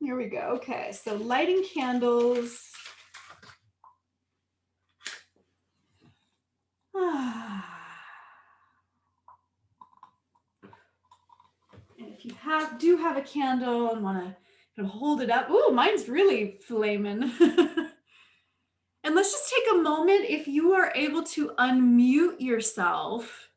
Here we go. Okay, so lighting candles. And if you do have a candle and want to kind of hold it up, ooh, mine's really flaming. And let's just take a moment. If you are able to unmute yourself,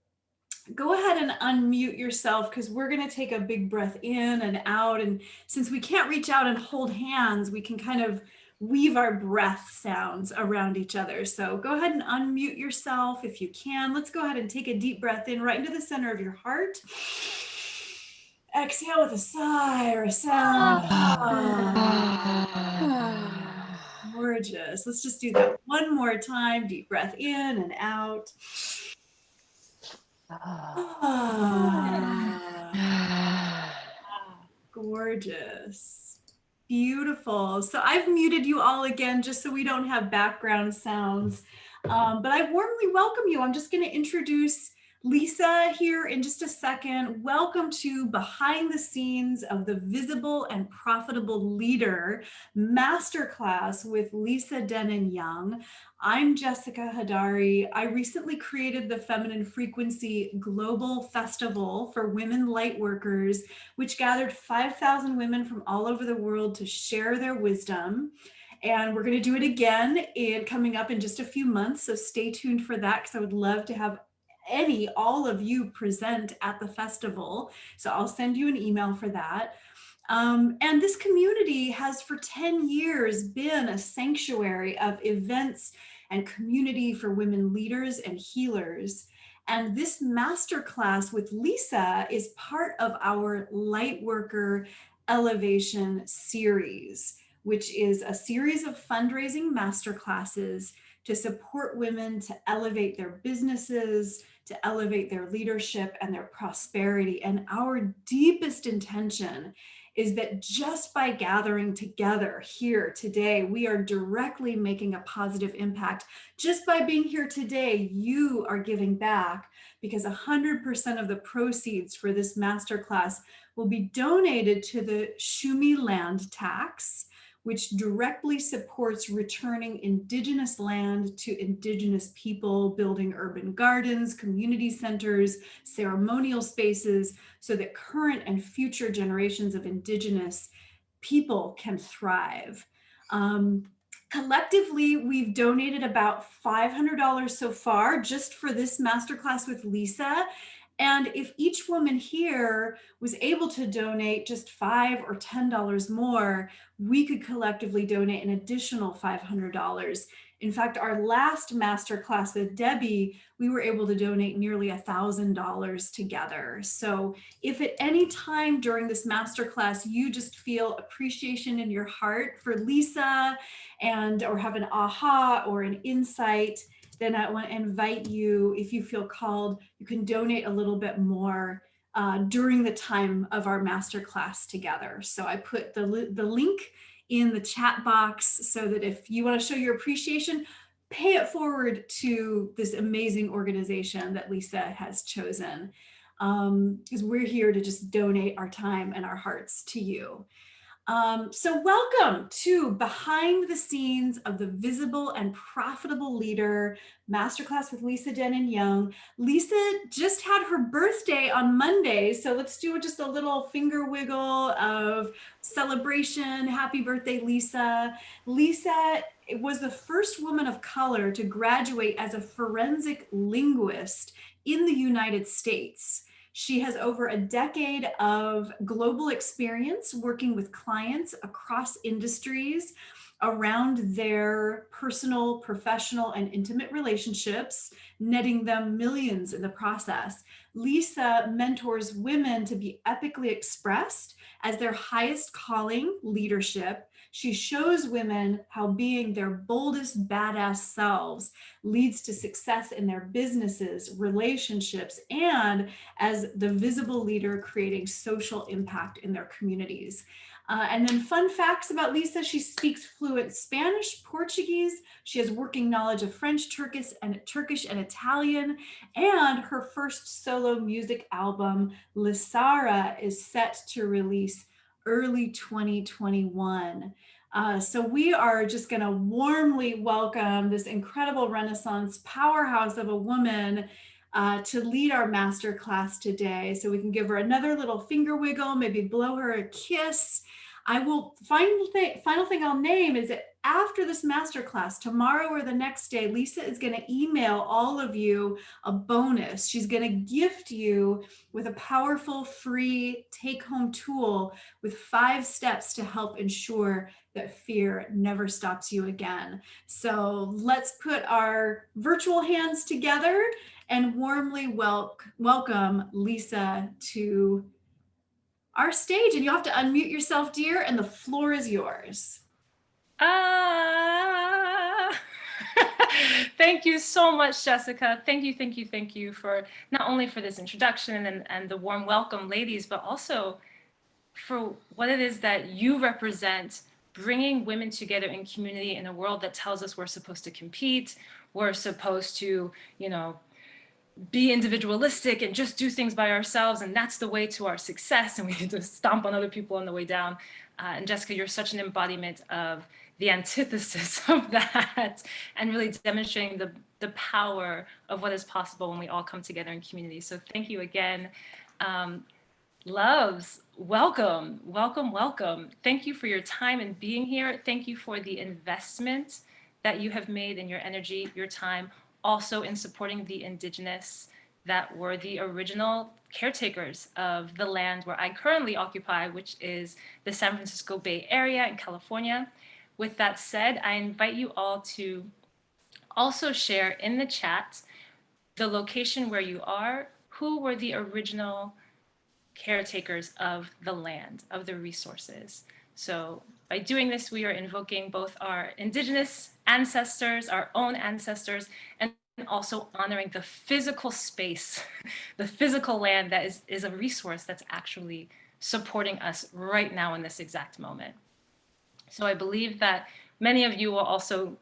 go ahead and unmute yourself, because we're going to take a big breath in and out. And since we can't reach out and hold hands, we can kind of weave our breath sounds around each other. So go ahead and unmute yourself if you can. Let's go ahead and take a deep breath in right into the center of your heart. Exhale with a sigh or a sound. Gorgeous. Let's just do that one more time. Deep breath in and out. Gorgeous. Beautiful. So I've muted you all again just so we don't have background sounds. But I warmly welcome you. I'm just going to introduce Lisa here in just a second. Welcome to Behind the Scenes of the Visible and Profitable Leader Masterclass with Lisa Dennen Young. I'm Jessica Hadari. I recently created the Feminine Frequency Global Festival for Women Lightworkers, which gathered 5,000 women from all over the world to share their wisdom. And we're going to do it again coming up in just a few months. So stay tuned for that, because I would love to have all of you present at the festival. So I'll send you an email for that. And this community has for 10 years been a sanctuary of events and community for women leaders and healers. And this masterclass with Lisa is part of our Lightworker Elevation series, which is a series of fundraising masterclasses to support women to elevate their businesses, to elevate their leadership and their prosperity. And our deepest intention is that just by gathering together here today, we are directly making a positive impact. Just by being here today, you are giving back, because 100% of the proceeds for this masterclass will be donated to the Shumi land tax, which directly supports returning Indigenous land to Indigenous people, building urban gardens, community centers, ceremonial spaces, so that current and future generations of Indigenous people can thrive. Collectively, we've donated about $500 so far just for this masterclass with Lisa. And if each woman here was able to donate just $5 or $10 more, we could collectively donate an additional $500. In fact, our last masterclass with Debbie, we were able to donate nearly $1,000 together. So if at any time during this masterclass you just feel appreciation in your heart for Lisa or have an aha or an insight, then I want to invite you, if you feel called, you can donate a little bit more during the time of our masterclass together. So I put the link in the chat box so that if you want to show your appreciation, pay it forward to this amazing organization that Lisa has chosen, because we're here to just donate our time and our hearts to you. So welcome to Behind the Scenes of the Visible and Profitable Leader Masterclass with Lisa Dennen Young. Lisa just had her birthday on Monday, so let's do just a little finger wiggle of celebration. Happy birthday, Lisa. Lisa was the first woman of color to graduate as a forensic linguist in the United States. She has over a decade of global experience working with clients across industries around their personal, professional, and intimate relationships, netting them millions in the process. Lisa mentors women to be epically expressed as their highest calling, leadership. She shows women how being their boldest, badass selves leads to success in their businesses, relationships, and as the visible leader creating social impact in their communities. And then fun facts about Lisa: she speaks fluent Spanish, Portuguese. She has working knowledge of French, Turkish, and Italian. And her first solo music album, Lissara, is set to release early 2021. So we are just going to warmly welcome this incredible Renaissance powerhouse of a woman to lead our masterclass today. So we can give her another little finger wiggle, maybe blow her a kiss. I will final thing I'll name is that after this masterclass, tomorrow or the next day, Lisa is going to email all of you a bonus. She's going to gift you with a powerful free take-home tool with 5 steps to help ensure that fear never stops you again. So let's put our virtual hands together and warmly welcome Lisa to our stage. And you have to unmute yourself, dear, and the floor is yours. Thank you so much, Jessica. Thank you for not only for this introduction and the warm welcome, ladies, but also for what it is that you represent, bringing women together in community in a world that tells us we're supposed to compete, we're supposed to, be individualistic and just do things by ourselves, and that's the way to our success, and we need to stomp on other people on the way down. And Jessica, you're such an embodiment of the antithesis of that, and really demonstrating the power of what is possible when we all come together in community. So thank you again. Loves, welcome, welcome, welcome. Thank you for your time and being here. Thank you for the investment that you have made in your energy, your time, also in supporting the Indigenous that were the original caretakers of the land where I currently occupy, which is the San Francisco Bay Area in California. With that said, I invite you all to also share in the chat the location where you are, who were the original caretakers of the land, of the resources. So by doing this, we are invoking both our Indigenous ancestors, our own ancestors, and also honoring the physical space, the physical land that is a resource that's actually supporting us right now in this exact moment. So I believe that many of you will also,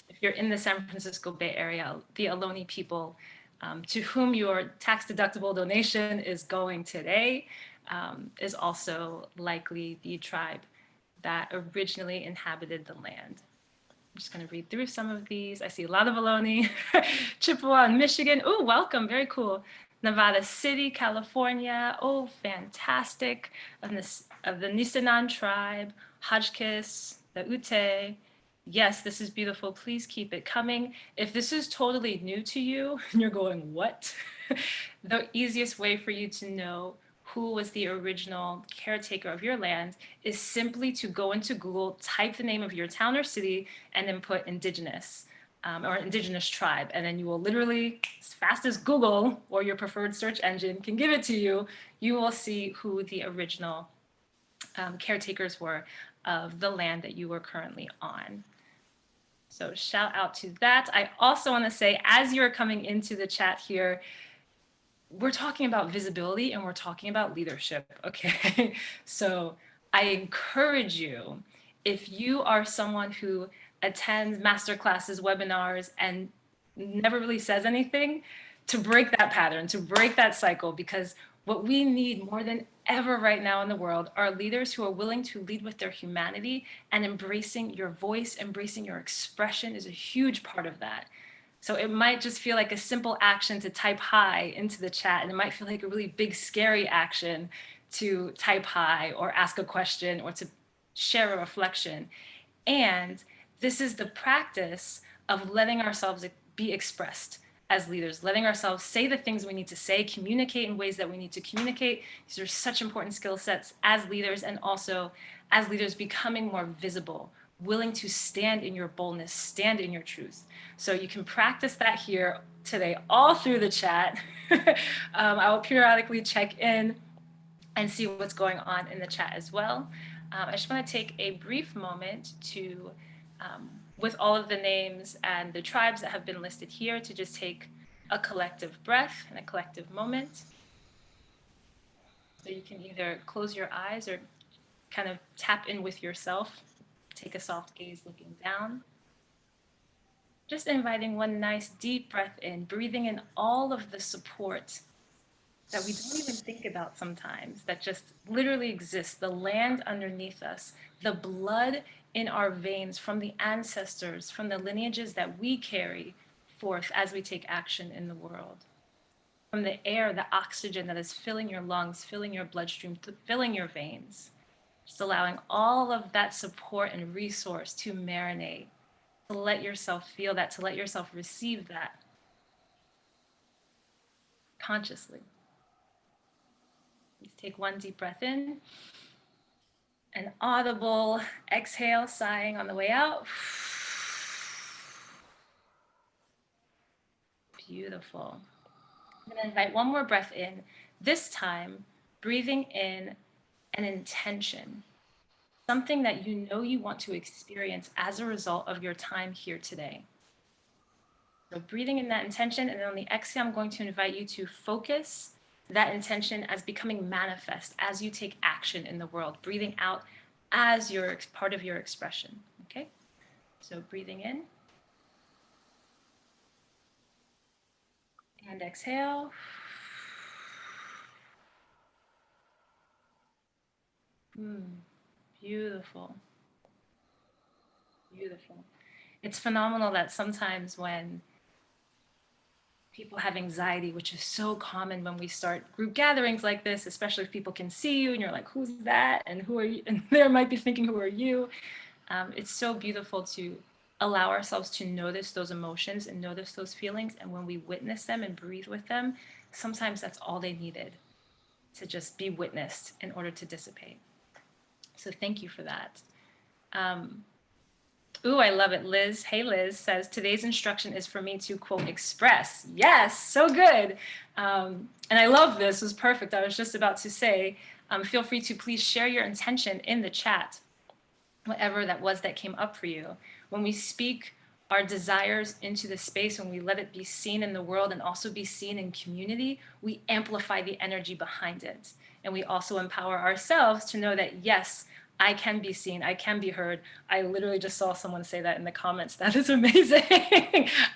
if you're in the San Francisco Bay Area, the Ohlone people, to whom your tax-deductible donation is going today, is also likely the tribe that originally inhabited the land. I'm just going to read through some of these. I see a lot of Ohlone, Chippewa in Michigan. Oh, welcome, very cool. Nevada City, California. Oh, fantastic. Of the Nisenan tribe, Hotchkiss, the Ute. Yes, this is beautiful. Please keep it coming. If this is totally new to you and you're going, what? The easiest way for you to know who was the original caretaker of your land is simply to go into Google, type the name of your town or city, and then put Indigenous or Indigenous tribe. And then you will literally, as fast as Google or your preferred search engine can give it to you, you will see who the original caretakers were of the land that you were currently on. So shout out to that. I also want to say, as you're coming into the chat here, we're talking about visibility and we're talking about leadership, okay? So I encourage you, if you are someone who attends masterclasses, webinars, and never really says anything, to break that pattern, to break that cycle, because what we need more than ever right now in the world are leaders who are willing to lead with their humanity, and embracing your voice, embracing your expression is a huge part of that. So it might just feel like a simple action to type hi into the chat, and it might feel like a really big, scary action to type hi or ask a question or to share a reflection. And this is the practice of letting ourselves be expressed as leaders, letting ourselves say the things we need to say, communicate in ways that we need to communicate. These are such important skill sets as leaders, and also as leaders becoming more visible, willing to stand in your boldness, stand in your truth. So you can practice that here today, all through the chat. I will periodically check in and see what's going on in the chat as well. I just want to take a brief moment to, with all of the names and the tribes that have been listed here, to just take a collective breath and a collective moment. So you can either close your eyes or kind of tap in with yourself. Take a soft gaze looking down. Just inviting one nice deep breath in, breathing in all of the support that we don't even think about sometimes, that just literally exists, the land underneath us, the blood in our veins from the ancestors, from the lineages that we carry forth as we take action in the world, from the air, the oxygen that is filling your lungs, filling your bloodstream, filling your veins, just allowing all of that support and resource to marinate, to let yourself feel that, to let yourself receive that consciously. Please take one deep breath in, an audible exhale, sighing on the way out. Beautiful. I'm going to invite one more breath in, this time breathing in an intention, something that you know you want to experience as a result of your time here today. So breathing in that intention, and then on the exhale, I'm going to invite you to focus that intention as becoming manifest as you take action in the world, breathing out as your part of your expression. Okay? So breathing in and exhale. Beautiful. Beautiful. It's phenomenal that sometimes when people have anxiety, which is so common when we start group gatherings like this, especially if people can see you and you're like, who's that? And who are you? And they might be thinking, who are you? It's so beautiful to allow ourselves to notice those emotions and notice those feelings. And when we witness them and breathe with them, sometimes that's all they needed, to just be witnessed in order to dissipate. So thank you for that. Ooh, I love it. Liz, hey Liz, says today's instruction is for me to quote express. Yes, so good. And I love this. It was perfect. I was just about to say, feel free to please share your intention in the chat, whatever that was that came up for you. When we speak our desires into the space, when we let it be seen in the world and also be seen in community, we amplify the energy behind it. And we also empower ourselves to know that, yes, I can be seen, I can be heard. I literally just saw someone say that in the comments. That is amazing.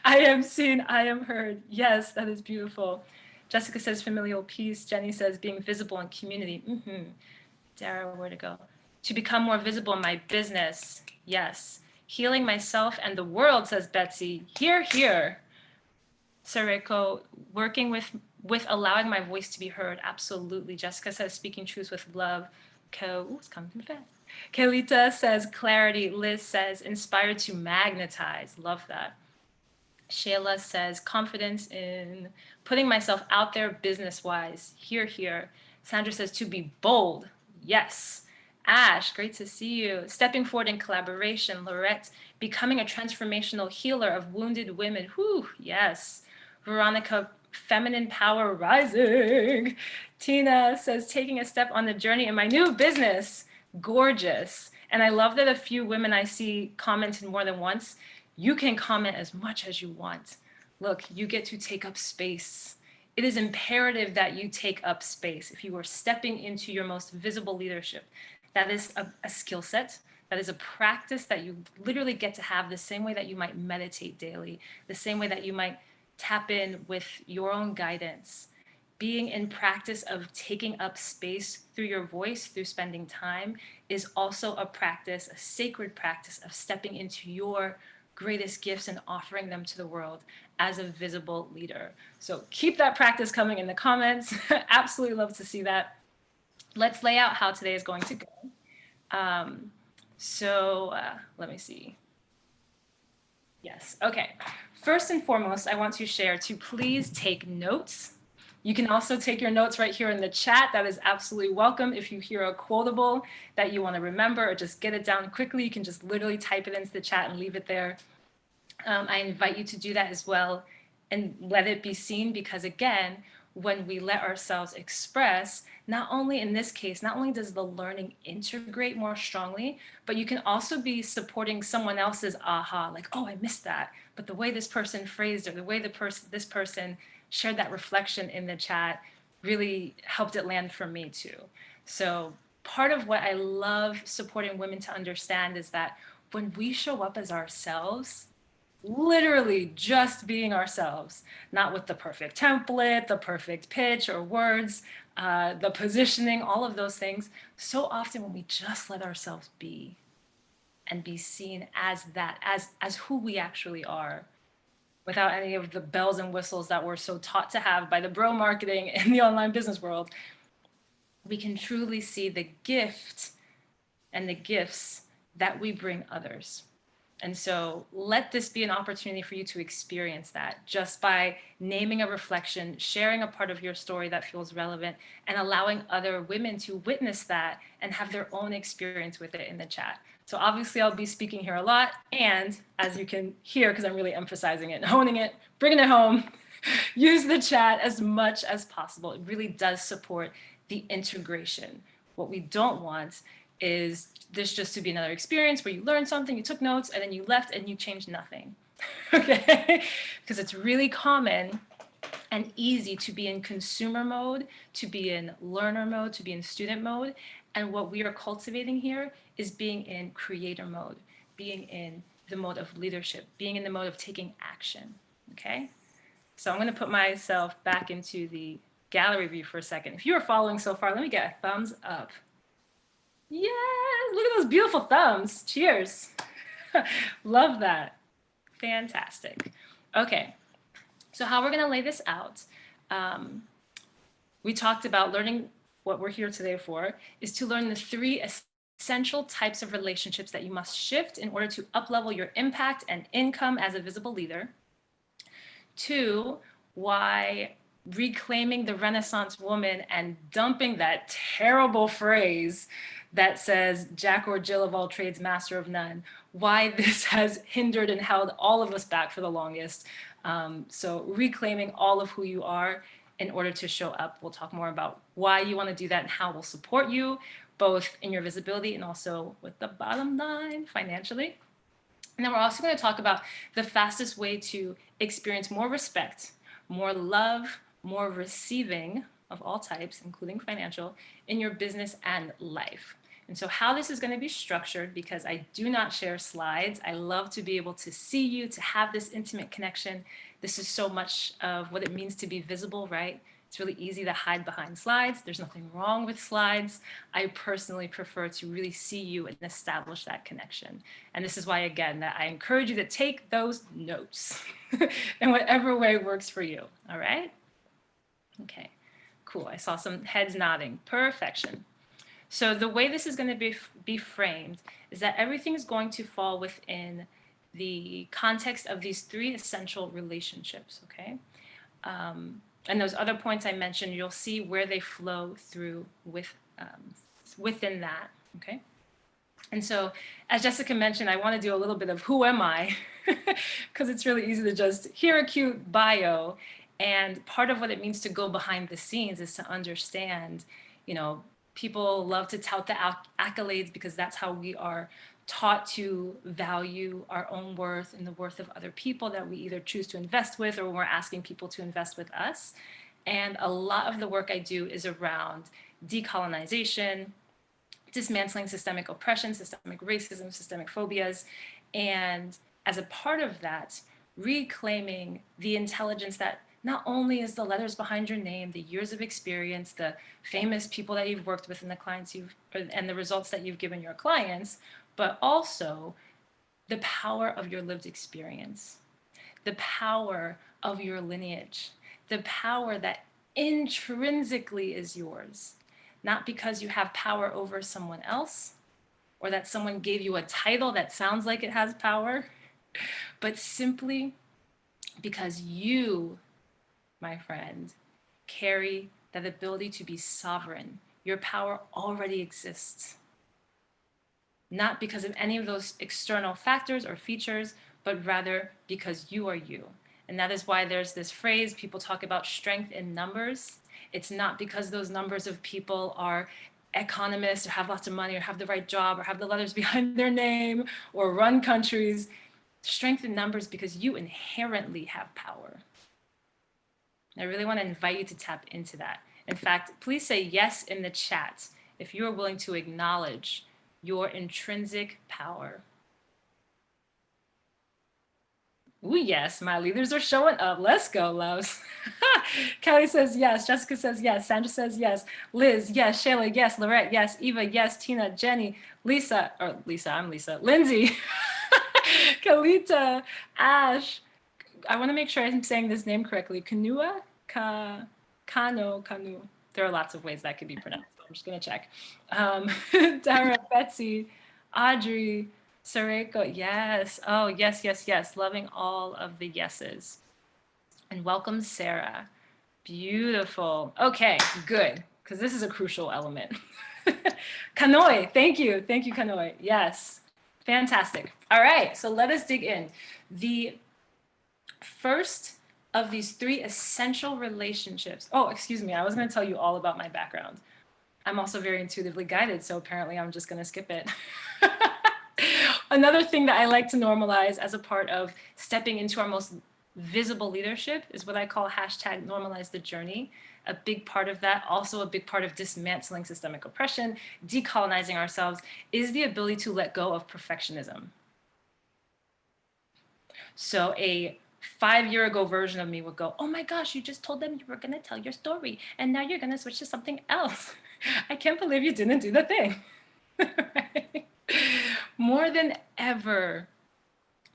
I am seen, I am heard. Yes, that is beautiful. Jessica says familial peace. Jenny says being visible in community. Dara, where to go? To become more visible in my business. Yes. Healing myself and the world, says Betsy. Here, here. Sareko, working with allowing my voice to be heard. Absolutely. Jessica says speaking truth with love. It's coming through fast. Kelita says clarity. Liz says inspired to magnetize. Love that. Shayla says confidence in putting myself out there business wise. Here, here. Sandra says to be bold. Yes. Ash, great to see you. Stepping forward in collaboration. Lorette, becoming a transformational healer of wounded women. Whew, yes. Veronica, feminine power rising. Tina says taking a step on the journey in my new business. Gorgeous. And I love that a few women I see commented more than once. You can comment as much as you want. Look, you get to take up space. It is imperative that you take up space. If you are stepping into your most visible leadership, that is a skill set. That is a practice that you literally get to have the same way that you might meditate daily, the same way that you might tap in with your own guidance. Being in practice of taking up space through your voice, through spending time, is also a practice, a sacred practice of stepping into your greatest gifts and offering them to the world as a visible leader. So keep that practice coming in the comments. Absolutely love to see that. Let's lay out how today is going to go. Let me see. Yes, okay. First and foremost, I want to share to please take notes. You can also take your notes right here in the chat. That is absolutely welcome. If you hear a quotable that you want to remember or just get it down quickly, you can just literally type it into the chat and leave it there. I invite you to do that as well and let it be seen, because again, when we let ourselves express, not only in this case, not only does the learning integrate more strongly, but you can also be supporting someone else's aha, like, oh, I missed that. But the way this person phrased it, the way this person shared that reflection in the chat really helped it land for me too. So part of what I love supporting women to understand is that when we show up as ourselves, literally just being ourselves, not with the perfect template, the perfect pitch or words, the positioning, all of those things. So often when we just let ourselves be and be seen as that, as who we actually are, without any of the bells and whistles that we're so taught to have by the bro marketing in the online business world, we can truly see the gift and the gifts that we bring others. And so let this be an opportunity for you to experience that just by naming a reflection, sharing a part of your story that feels relevant, and allowing other women to witness that and have their own experience with it in the chat. So obviously I'll be speaking here a lot. And as you can hear, because I'm really emphasizing it, honing it, bringing it home, use the chat as much as possible. It really does support the integration. What we don't want is this just to be another experience where you learned something, you took notes, and then you left and you changed nothing. Okay? Because it's really common and easy to be in consumer mode, to be in learner mode, to be in student mode. And what we are cultivating here is being in creator mode, being in the mode of leadership, being in the mode of taking action. Okay? So I'm going to put myself back into the gallery view for a second. If you are following so far, let me get a thumbs up. Yes, look at those beautiful thumbs. Cheers. Love that. Fantastic. Okay, so how we're going to lay this out. We talked about learning. What we're here today for is to learn the 3 essential types of relationships that you must shift in order to uplevel your impact and income as a visible leader. 2, why reclaiming the Renaissance woman and dumping that terrible phrase that says Jack or Jill of all trades, master of none, why this has hindered and held all of us back for the longest. So reclaiming all of who you are in order to show up. We'll talk more about why you want to do that and how we'll support you, both in your visibility and also with the bottom line financially. And then we're also going to talk about the fastest way to experience more respect, more love, more receiving of all types, including financial, in your business and life. And so how this is going to be structured, because I do not share slides. I love to be able to see you, to have this intimate connection. This is so much of what it means to be visible, right? It's really easy to hide behind slides. There's nothing wrong with slides. I personally prefer to really see you and establish that connection. And this is why, again, that I encourage you to take those notes in whatever way works for you. All right? Okay, cool. I saw some heads nodding. Perfection. So the way this is going to be framed is that everything is going to fall within the context of these 3 essential relationships, okay? And those other points I mentioned, you'll see where they flow through within that, okay? And so, as Jessica mentioned, I want to do a little bit of who am I? Because it's really easy to just hear a cute bio. And part of what it means to go behind the scenes is to understand, people love to tout the accolades because that's how we are taught to value our own worth and the worth of other people that we either choose to invest with or when we're asking people to invest with us. And a lot of the work I do is around decolonization, dismantling systemic oppression, systemic racism, systemic phobias. And as a part of that, reclaiming the intelligence that not only is the letters behind your name, the years of experience, the famous people that you've worked with and the clients and the results that you've given your clients, but also the power of your lived experience, the power of your lineage, the power that intrinsically is yours, not because you have power over someone else or that someone gave you a title that sounds like it has power, but simply because you, my friend, carry that ability to be sovereign. Your power already exists. Not because of any of those external factors or features, but rather because you are you. And that is why there's this phrase, people talk about strength in numbers. It's not because those numbers of people are economists or have lots of money or have the right job or have the letters behind their name or run countries. Strength in numbers because you inherently have power. And I really want to invite you to tap into that. In fact, please say yes in the chat if you are willing to acknowledge your intrinsic power. Ooh, yes, my leaders are showing up. Let's go, loves. Kelly says yes. Jessica says yes. Sandra says yes. Liz, yes. Shayla, yes. Lorette, yes. Eva, yes. Tina, Jenny, Lisa, or Lisa, I'm Lisa. Lindsay, Kalita, Ash. I want to make sure I'm saying this name correctly. Kanua? Kanu. There are lots of ways that could be pronounced. So I'm just going to check. Dara, Betsy, Audrey, Sareko, yes. Oh, yes, yes, yes. Loving all of the yeses. And welcome, Sarah. Beautiful. Okay, good. Because this is a crucial element. Kanoi, thank you. Thank you, Kanoi. Yes. Fantastic. All right, so let us dig in. The first of these three essential relationships. Oh, excuse me. I was going to tell you all about my background. I'm also very intuitively guided, so apparently I'm just going to skip it. Another thing that I like to normalize as a part of stepping into our most visible leadership is what I call hashtag normalize the journey. A big part of that, also a big part of dismantling systemic oppression, decolonizing ourselves, is the ability to let go of perfectionism. So a 5-year ago version of me would go, oh my gosh, you just told them you were going to tell your story and now you're going to switch to something else. I can't believe you didn't do the thing. Right? More than ever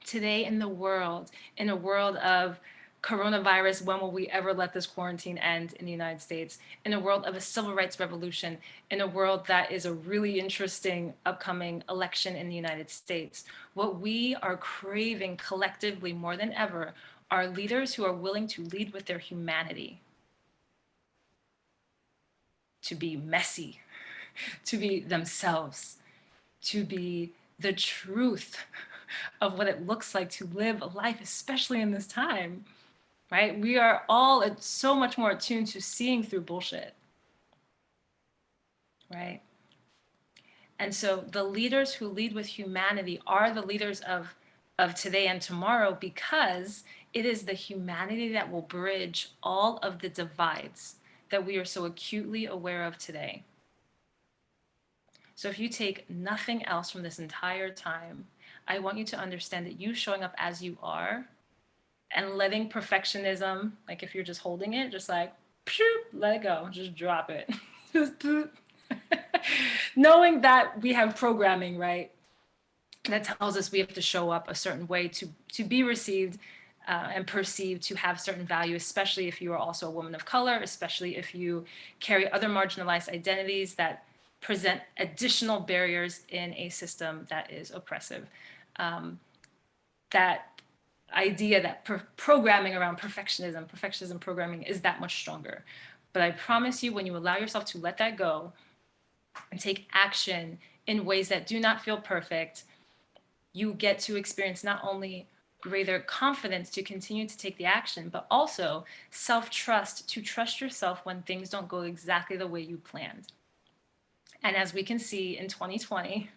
today in a world of coronavirus, when will we ever let this quarantine end in the United States? In a world of a civil rights revolution, in a world that is a really interesting upcoming election in the United States, what we are craving collectively more than ever are leaders who are willing to lead with their humanity, to be messy, to be themselves, to be the truth of what it looks like to live a life, especially in this time, right? We are all so much more attuned to seeing through bullshit, right? And so the leaders who lead with humanity are the leaders of today and tomorrow, because it is the humanity that will bridge all of the divides that we are so acutely aware of today. So if you take nothing else from this entire time, I want you to understand that you showing up as you are and letting perfectionism, like if you're just holding it, just like, let it go, just drop it. Just knowing that we have programming, right? That tells us we have to show up a certain way to be received and perceived to have certain value, especially if you are also a woman of color, especially if you carry other marginalized identities that present additional barriers in a system that is oppressive. That idea that programming around perfectionism programming is that much stronger. But I promise you, when you allow yourself to let that go and take action in ways that do not feel perfect, you get to experience not only greater confidence to continue to take the action, but also self-trust to trust yourself when things don't go exactly the way you planned. And as we can see in 2020,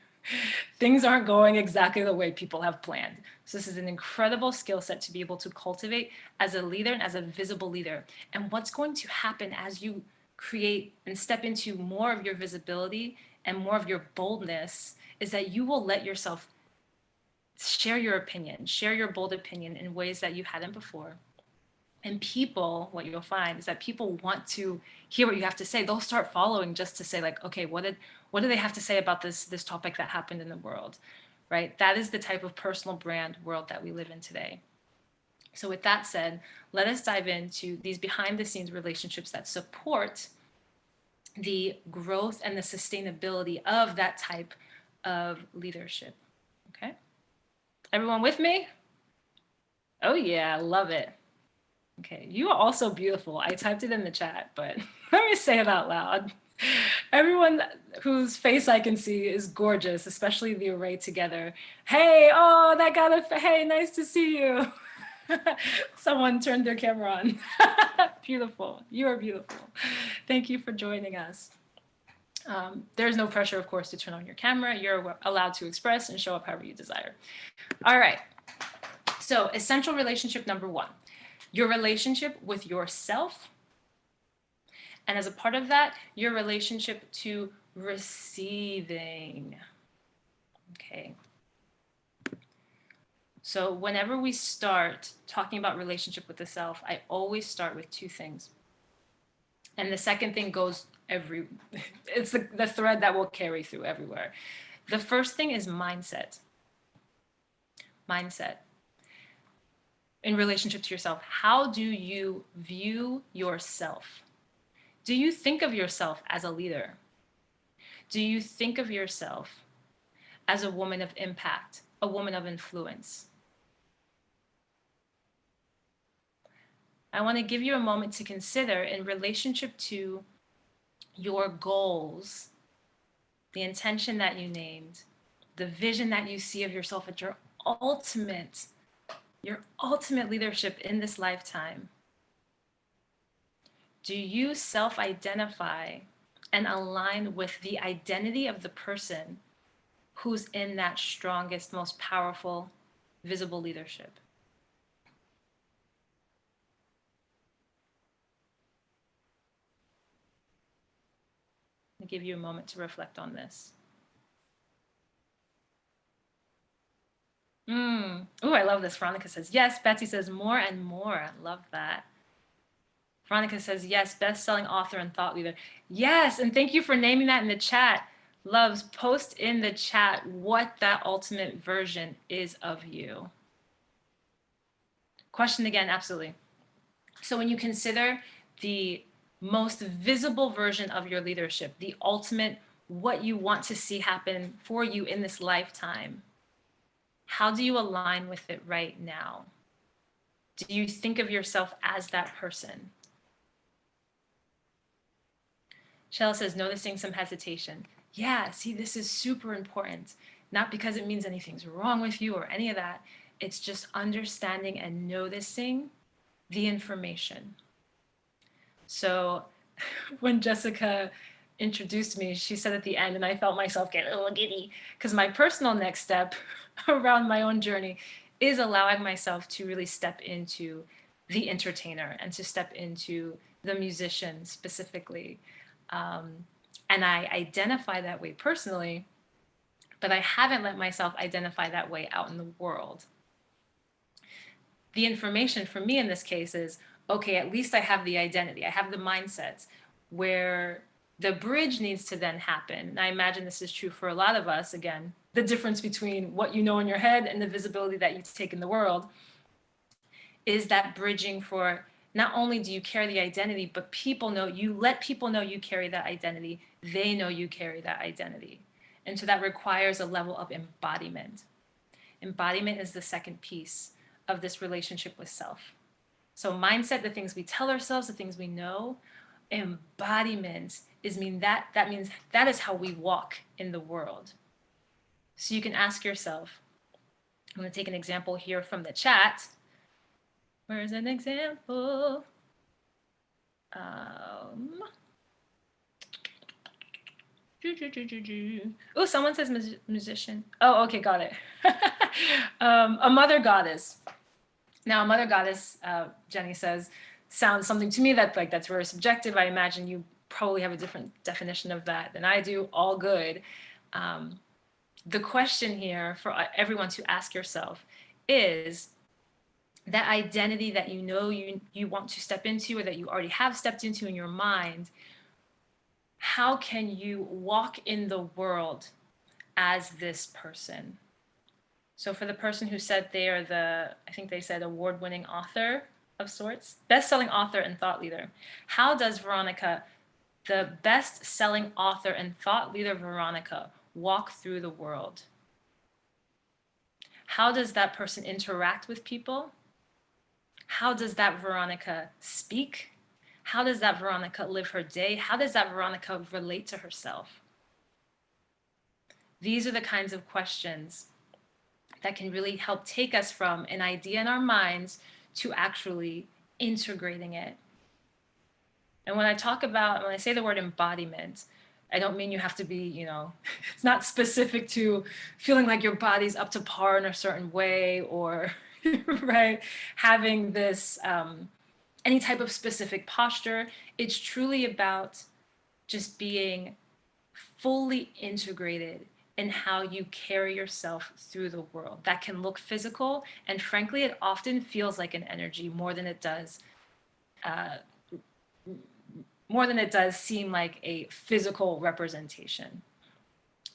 things aren't going exactly the way people have planned. So this is an incredible skill set to be able to cultivate as a leader and as a visible leader. And what's going to happen as you create and step into more of your visibility and more of your boldness is that you will let yourself share your opinion, share your bold opinion in ways that you hadn't before. And people, what you'll find is that people want to hear what you have to say. They'll start following just to say, like, okay, what do they have to say about this topic that happened in the world, right? That is the type of personal brand world that we live in today. So with that said, let us dive into these behind the scenes relationships that support the growth and the sustainability of that type of leadership. Okay. Everyone with me? Oh yeah, love it. Okay, you are also beautiful. I typed it in the chat, but let me say it out loud. Everyone whose face I can see is gorgeous, especially the array together. Hey, oh, that got a, hey, nice to see you. Someone turned their camera on. Beautiful, you are beautiful. Thank you for joining us. There's no pressure, of course, to turn on your camera. You're allowed to express and show up however you desire. All right, so essential relationship number 1. Your relationship with yourself, and as a part of that, your relationship to receiving. Okay. So whenever we start talking about relationship with the self, I always start with two things. And the second thing goes it's the thread that will carry through everywhere. The first thing is mindset. Mindset. In relationship to yourself, how do you view yourself? Do you think of yourself as a leader? Do you think of yourself as a woman of impact, a woman of influence? I want to give you a moment to consider in relationship to your goals, the intention that you named, the vision that you see of yourself at ultimate, your ultimate leadership in this lifetime. Do you self-identify and align with the identity of the person who's in that strongest, most powerful, visible leadership? I'll give you a moment to reflect on this. Oh, I love this. Veronica says, yes. Betsy says, more and more. I love that. Veronica says, yes, best-selling author and thought leader. Yes, and thank you for naming that in the chat. Loves, post in the chat what that ultimate version is of you. Question again, absolutely. So when you consider the most visible version of your leadership, the ultimate, what you want to see happen for you in this lifetime, how do you align with it right now? Do you think of yourself as that person? Shella says, noticing some hesitation. Yeah, see, this is super important. Not because it means anything's wrong with you or any of that. It's just understanding and noticing the information. So when Jessica introduced me, she said at the end, and I felt myself get a little giddy, because my personal next step around my own journey is allowing myself to really step into the entertainer and to step into the musician specifically. And I identify that way personally, but I haven't let myself identify that way out in the world. The information for me in this case is, okay, at least I have the identity, I have the mindset where the bridge needs to then happen. And I imagine this is true for a lot of us. Again, the difference between what you know in your head and the visibility that you take in the world is that bridging for not only do you carry the identity, but people know, you let people know you carry that identity. They know you carry that identity. And so that requires a level of embodiment. Embodiment is the second piece of this relationship with self. So mindset, the things we tell ourselves, the things we know. Embodiment means that is how we walk in the world. So you can ask yourself, I'm going to take an example here from the chat. Where's an example? Oh, someone says musician. Oh, okay, got it. A mother goddess. Now, a mother goddess, Jenny says, sounds something to me that's very subjective. I imagine you probably have a different definition of that than I do. All good. The question here for everyone to ask yourself is that identity that you know you want to step into or that you already have stepped into in your mind. How can you walk in the world as this person? So for the person who said they are I think they said award-winning author of sorts, best-selling author and thought leader. How does Veronica, the best-selling author and thought leader Veronica, walk through the world? How does that person interact with people? How does that Veronica speak? How does that Veronica live her day? How does that Veronica relate to herself? These are the kinds of questions that can really help take us from an idea in our minds to actually integrating it. And when I say the word embodiment, I don't mean you have to be, it's not specific to feeling like your body's up to par in a certain way or, right, having this, any type of specific posture. It's truly about just being fully integrated in how you carry yourself through the world. That can look physical, and frankly, it often feels like an energy uh, more than it does seem like a physical representation.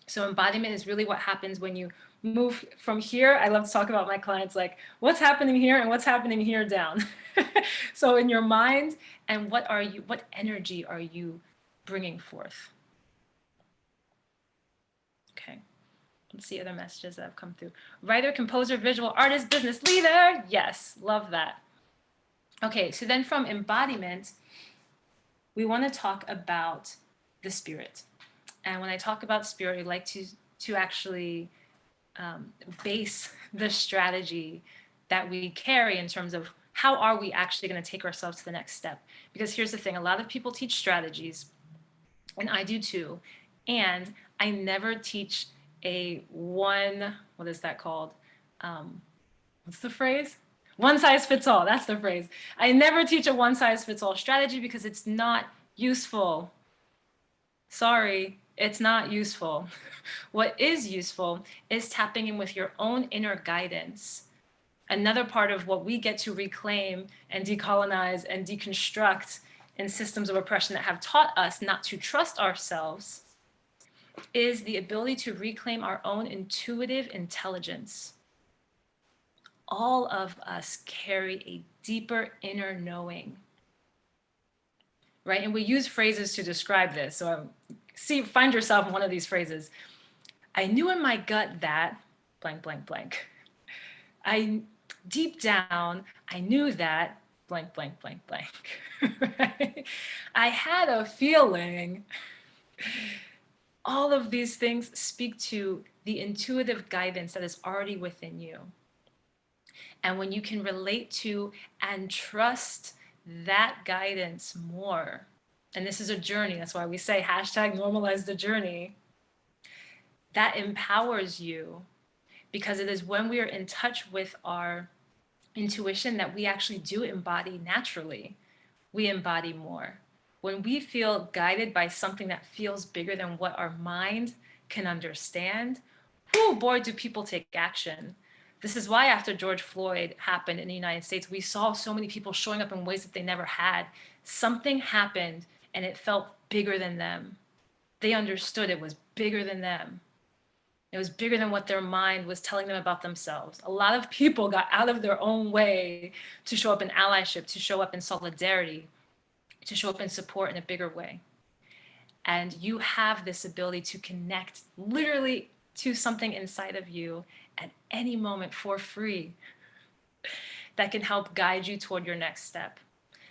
So embodiment is really what happens when you move from here. I love to talk about my clients like what's happening here and what's happening here down. So in your mind, and what energy are you bringing forth? Okay. Let's see other messages that have come through. Writer, composer, visual artist, business leader. Yes, love that. Okay, so then from embodiment, we want to talk about the spirit. And when I talk about spirit, I like to actually base the strategy that we carry in terms of how are we actually going to take ourselves to the next step. Because here's the thing, a lot of people teach strategies, and I do too, and I never teach a one, what is that called? What's the phrase? One size fits all. That's the phrase. I never teach a one size fits all strategy because it's not useful. Sorry, it's not useful. What is useful is tapping in with your own inner guidance. Another part of what we get to reclaim and decolonize and deconstruct in systems of oppression that have taught us not to trust ourselves is the ability to reclaim our own intuitive intelligence. All of us carry a deeper inner knowing, right? And we use phrases to describe this. So find yourself in one of these phrases. I knew in my gut that blank, blank, blank. Deep down, I knew that blank, blank, blank, blank. Right? I had a feeling. All of these things speak to the intuitive guidance that is already within you. And when you can relate to and trust that guidance more, and this is a journey, that's why we say hashtag normalize the journey, that empowers you, because it is when we are in touch with our intuition that we actually do embody naturally. We embody more. When we feel guided by something that feels bigger than what our mind can understand, oh boy, do people take action. This is why after George Floyd happened in the United States, we saw so many people showing up in ways that they never had. Something happened and it felt bigger than them. They understood it was bigger than them. It was bigger than what their mind was telling them about themselves. A lot of people got out of their own way to show up in allyship, to show up in solidarity, to show up in support in a bigger way. And you have this ability to connect literally to something inside of you at any moment for free that can help guide you toward your next step.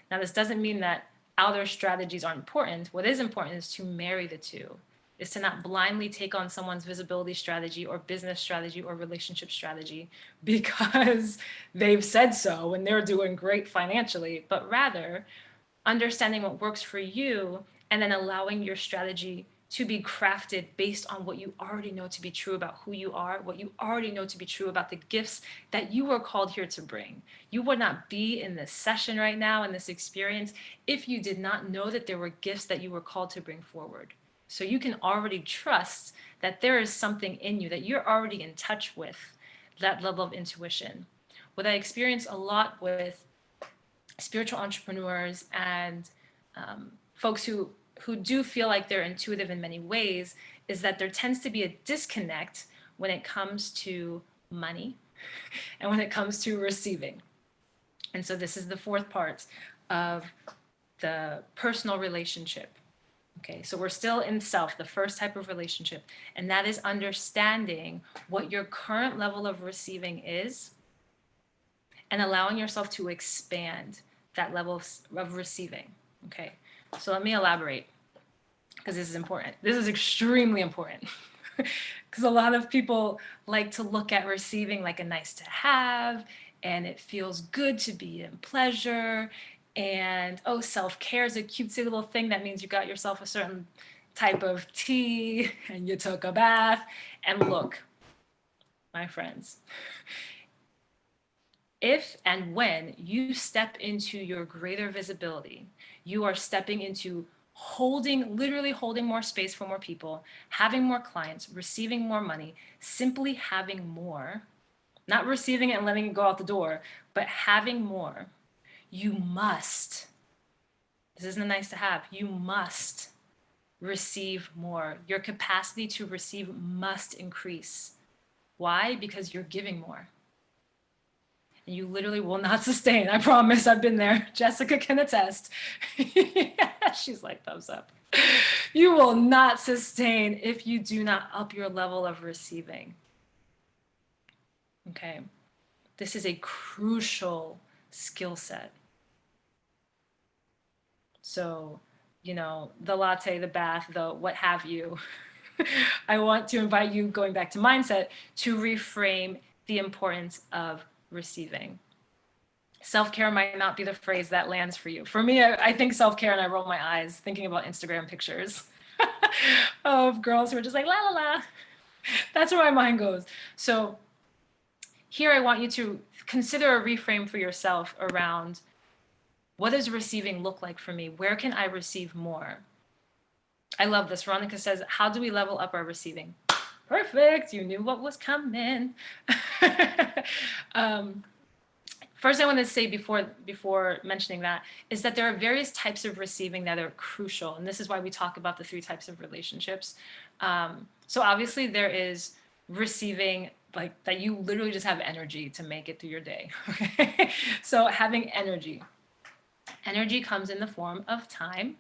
Now, this doesn't mean that outer strategies aren't important. What is important is to marry the two, is to not blindly take on someone's visibility strategy or business strategy or relationship strategy because they've said so and they're doing great financially, but rather understanding what works for you and then allowing your strategy to be crafted based on what you already know to be true about who you are, what you already know to be true about the gifts that you were called here to bring. You would not be in this session right now, in this experience, if you did not know that there were gifts that you were called to bring forward. So you can already trust that there is something in you, that you're already in touch with that level of intuition. What I experience a lot with spiritual entrepreneurs and folks who do feel like they're intuitive in many ways is that there tends to be a disconnect when it comes to money and when it comes to receiving. And so this is the fourth part of the personal relationship. Okay, so we're still in self, the first type of relationship, and that is understanding what your current level of receiving is and allowing yourself to expand that level of receiving. Okay, so let me elaborate because this is important. This is extremely important because a lot of people like to look at receiving like a nice to have, and it feels good to be in pleasure. And oh, self-care is a cutesy little thing that means you got yourself a certain type of tea and you took a bath. And look, my friends, if and when you step into your greater visibility, you are stepping into literally holding more space for more people, having more clients, receiving more money, simply having more, not receiving it and letting it go out the door, but having more, you must, this isn't a nice to have, you must receive more. Your capacity to receive must increase. Why? Because you're giving more. And you literally will not sustain. I promise, I've been there. Jessica can attest. She's like, thumbs up. You will not sustain if you do not up your level of receiving. Okay. This is a crucial skill set. So, you know, the latte, the bath, the what have you. I want to invite you, going back to mindset, to reframe the importance of receiving. Self-care might not be the phrase that lands for you. For me, I think self-care and I roll my eyes thinking about Instagram pictures of girls who are just like, la la la. That's where my mind goes. So here I want you to consider a reframe for yourself around, what does receiving look like for me? Where can I receive more? I love this. Veronica says, how do we level up our receiving? Perfect. You knew what was coming. First, I want to say before mentioning that is that there are various types of receiving that are crucial. And this is why we talk about the 3 types of relationships. So obviously there is receiving, like that you literally just have energy to make it through your day. Okay? So having energy. Energy comes in the form of time.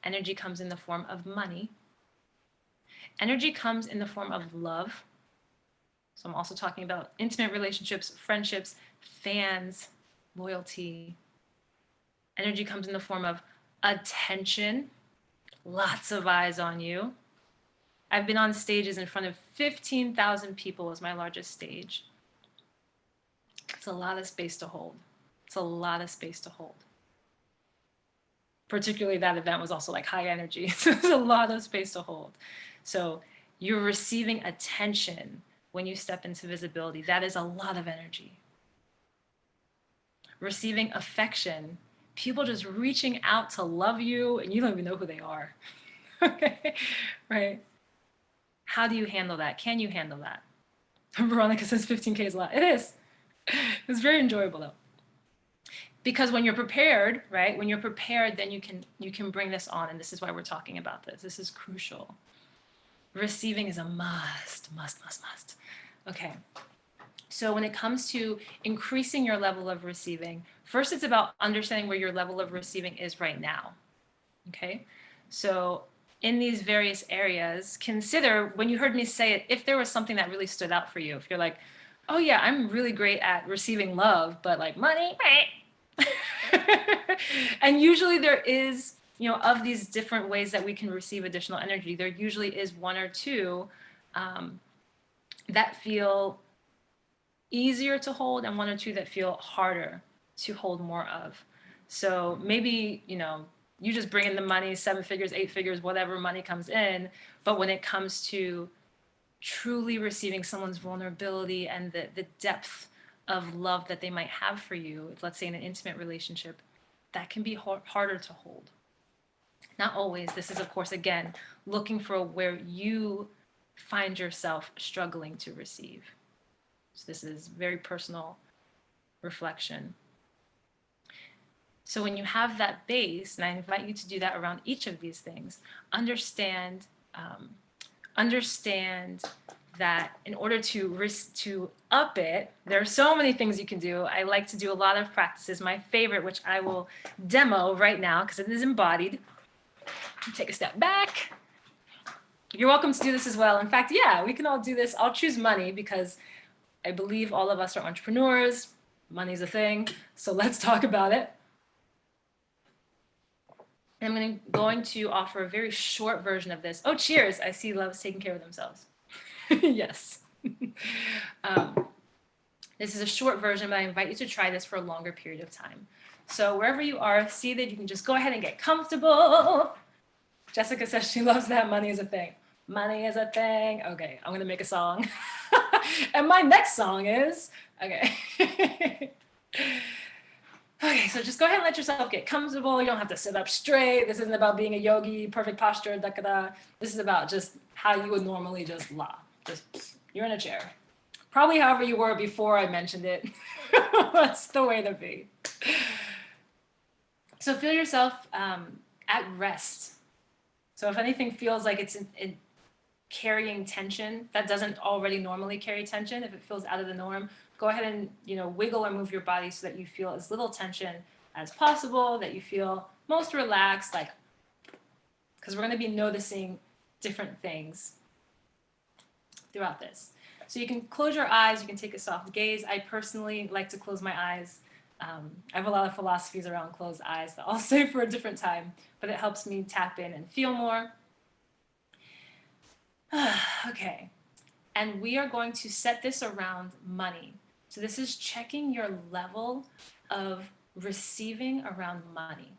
Energy comes in the form of money. Energy comes in the form of love. So I'm also talking about intimate relationships, friendships, fans, loyalty. Energy comes in the form of attention, lots of eyes on you. I've been on stages in front of 15,000 people as my largest stage. It's a lot of space to hold. It's a lot of space to hold. Particularly that event was also like high energy. So there's a lot of space to hold. So you're receiving attention when you step into visibility. That is a lot of energy. Receiving affection, people just reaching out to love you and you don't even know who they are. Okay, right? How do you handle that? Can you handle that? Veronica says 15K is a lot. It is. It's very enjoyable though. Because when you're prepared, right? When you're prepared, then you can bring this on. And this is why we're talking about this. This is crucial. Receiving is a must. Okay. So when it comes to increasing your level of receiving, first it's about understanding where your level of receiving is right now. Okay. So in these various areas, consider, when you heard me say it, if there was something that really stood out for you, if you're like, oh yeah, I'm really great at receiving love, but like money, and usually there is, you know, of these different ways that we can receive additional energy, there usually is 1 or 2 that feel easier to hold and 1 or 2 that feel harder to hold more of. So maybe, you know, you just bring in the money, 7 figures, 8 figures, whatever money comes in. But when it comes to truly receiving someone's vulnerability and the depth of love that they might have for you, let's say in an intimate relationship, that can be harder to hold. Not always. This is, of course, again, looking for where you find yourself struggling to receive. So this is very personal reflection. So when you have that base, and I invite you to do that around each of these things, understand that in order to up it, there are so many things you can do. I like to do a lot of practices. My favorite, which I will demo right now because it is embodied. Take a step back. You're welcome to do this as well. In fact, yeah, we can all do this. I'll choose money because I believe all of us are entrepreneurs. Money's a thing. So let's talk about it. And I'm going to offer a very short version of this. Oh, cheers. I see love's taking care of themselves. Yes. This is a short version, but I invite you to try this for a longer period of time. So wherever you are, see that you can just go ahead and get comfortable. Jessica says she loves that money is a thing. Money is a thing. Okay, I'm going to make a song. And my next song is, okay. Okay, so just go ahead and let yourself get comfortable. You don't have to sit up straight. This isn't about being a yogi, perfect posture, da da. This is about just how you would normally just la. Just you're in a chair. Probably however you were before I mentioned it. That's the way to be. So feel yourself at rest. So if anything feels like it's in carrying tension that doesn't already normally carry tension, if it feels out of the norm, go ahead and wiggle or move your body so that you feel as little tension as possible, that you feel most relaxed, like, because we're going to be noticing different things throughout this. So you can close your eyes, you can take a soft gaze. I personally like to close my eyes. I have a lot of philosophies around closed eyes that I'll say for a different time, but it helps me tap in and feel more. Okay. And we are going to set this around money. So this is checking your level of receiving around money.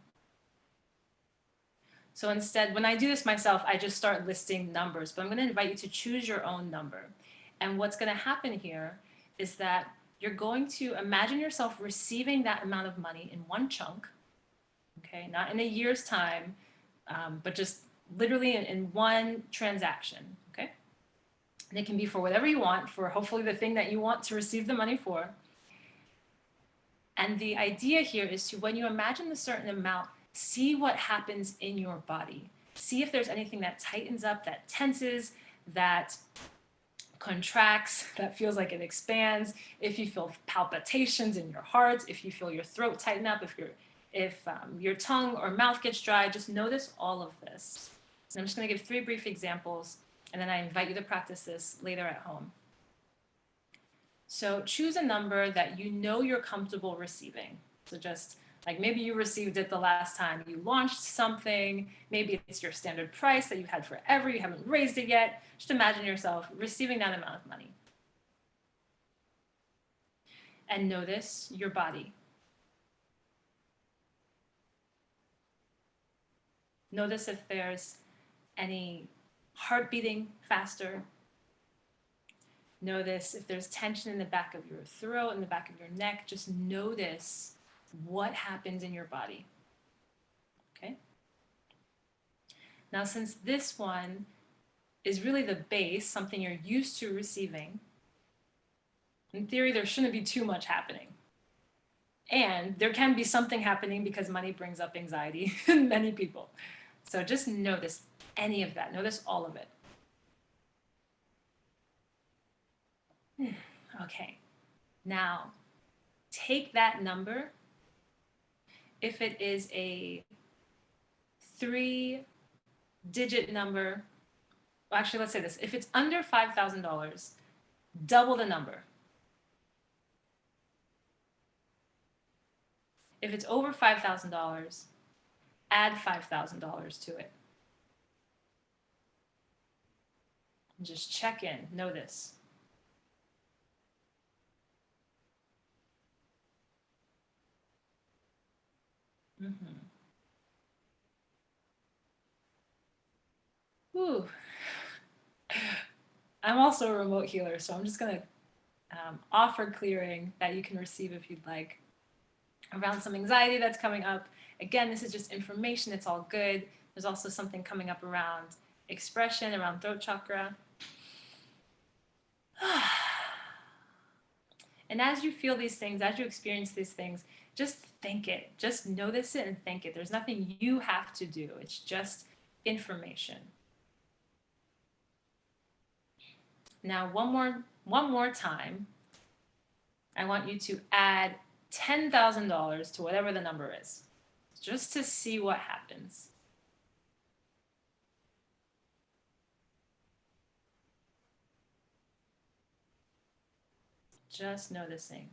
So instead, when I do this myself, I just start listing numbers, but I'm going to invite you to choose your own number. And what's going to happen here is that you're going to imagine yourself receiving that amount of money in one chunk, okay, not in a year's time, but just literally in one transaction, okay? And it can be for whatever you want, for hopefully the thing that you want to receive the money for. And the idea here is to, when you imagine a certain amount, see what happens in your body. See if there's anything that tightens up, that tenses, that contracts, that feels like it expands. If you feel palpitations in your heart, if you feel your throat tighten up, if your tongue or mouth gets dry, just notice all of this. And I'm just going to give 3 brief examples, and then I invite you to practice this later at home. So choose a number that you know you're comfortable receiving. So just like maybe you received it the last time you launched something, maybe it's your standard price that you've had forever, you haven't raised it yet. Just imagine yourself receiving that amount of money. And notice your body. Notice if there's any heart beating faster. Notice if there's tension in the back of your throat, in the back of your neck. Just notice what happens in your body. Okay? Now, since this one is really the base, something you're used to receiving, in theory, there shouldn't be too much happening. And there can be something happening because money brings up anxiety in many people. So just notice any of that. Notice all of it. Okay. Now, take that number. If it is a 3-digit number, well, actually, let's say this. If it's under $5,000, double the number. If it's over $5,000, add $5,000 to it. And just check in, notice. Ooh. I'm also a remote healer, so I'm just going to offer clearing that you can receive if you'd like around some anxiety that's coming up. Again, this is just information. It's all good. There's also something coming up around expression, around throat chakra. And as you feel these things, as you experience these things, just think it. Just notice it and think it. There's nothing you have to do. It's just information. Now, one more time, I want you to add $10,000 to whatever the number is, just to see what happens. Just noticing.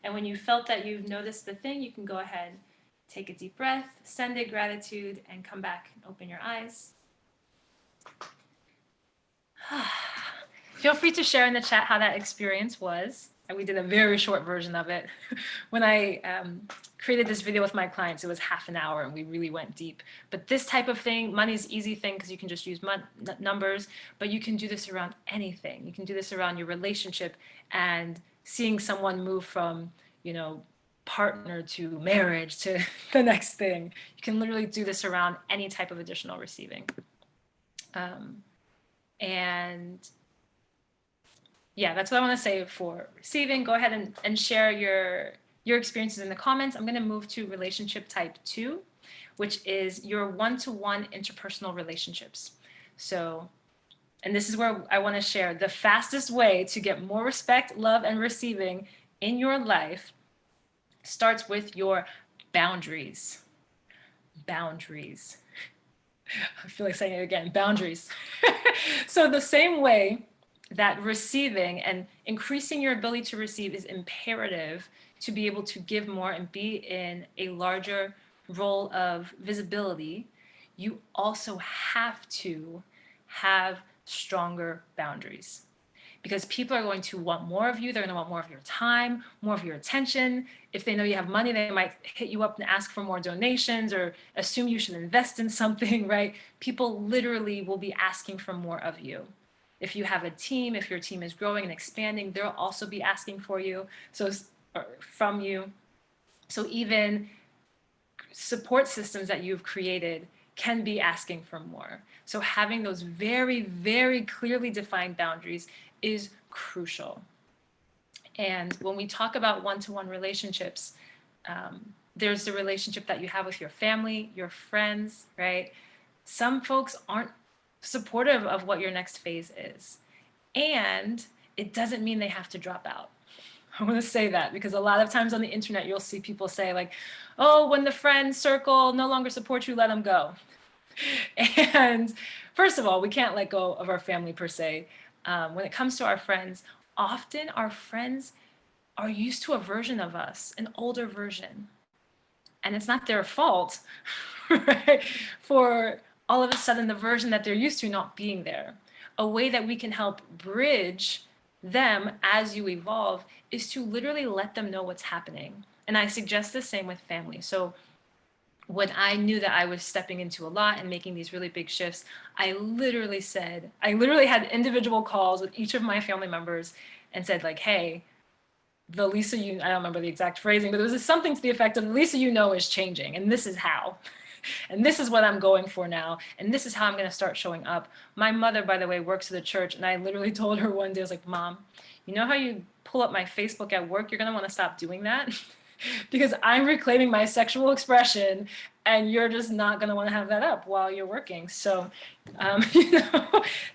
And when you felt that you've noticed the thing, you can go ahead, take a deep breath, send it gratitude, and come back and open your eyes. Feel free to share in the chat how that experience was. And we did a very short version of it. When I created this video with my clients, it was half an hour and we really went deep. But this type of thing, money's easy thing because you can just use numbers, but you can do this around anything. You can do this around your relationship and seeing someone move from, you know, partner to marriage to the next thing. You can literally do this around any type of additional receiving. And yeah, that's what I want to say for receiving. Go ahead and share your experiences in the comments. I'm going to move to relationship type 2, which is your one-to-one interpersonal relationships. So, and this is where I want to share the fastest way to get more respect, love, and receiving in your life starts with your boundaries. Boundaries. I feel like saying it again, boundaries. So the same way that receiving and increasing your ability to receive is imperative to be able to give more and be in a larger role of visibility, you also have to have stronger boundaries, because people are going to want more of you. They're going to want more of your time, more of your attention. If they know you have money, they might hit you up and ask for more donations or assume you should invest in something, right? People literally will be asking for more of you. If you have a team, if your team is growing and expanding, they'll also be asking for you, so from you. So even support systems that you've created can be asking for more. So having those very, very clearly defined boundaries is crucial. And when we talk about one-to-one relationships, there's the relationship that you have with your family, your friends, right? Some folks aren't supportive of what your next phase is. And it doesn't mean they have to drop out. I want to say that because a lot of times on the internet, you'll see people say like, oh, when the friend circle no longer supports you, let them go. And first of all, we can't let go of our family per se. When it comes to our friends, often our friends are used to a version of us, an older version. And it's not their fault, right? For all of a sudden the version that they're used to not being there. A way that we can help bridge them as you evolve is to literally let them know what's happening. And I suggest the same with family. So when I knew that I was stepping into a lot and making these really big shifts, I literally had individual calls with each of my family members and said like, hey, the Lisa I don't remember the exact phrasing, but it was something to the effect of, the Lisa is changing, and this is how. And this is what I'm going for now, and this is how I'm going to start showing up. My mother, by the way, works at the church, and I literally told her one day, I was like, Mom, you know how you pull up my Facebook at work? You're going to want to stop doing that because I'm reclaiming my sexual expression, and you're just not going to want to have that up while you're working. So,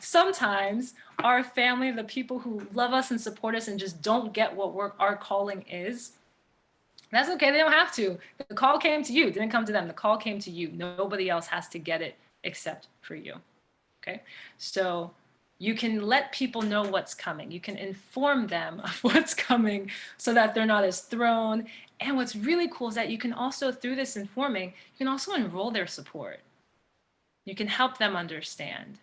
sometimes our family, the people who love us and support us and just don't get what our calling is, that's okay. They don't have to. The call came to you. It didn't come to them. The call came to you. Nobody else has to get it except for you. Okay. So you can let people know what's coming. You can inform them of what's coming so that they're not as thrown. And what's really cool is that you can also, through this informing, you can also enroll their support. You can help them understand.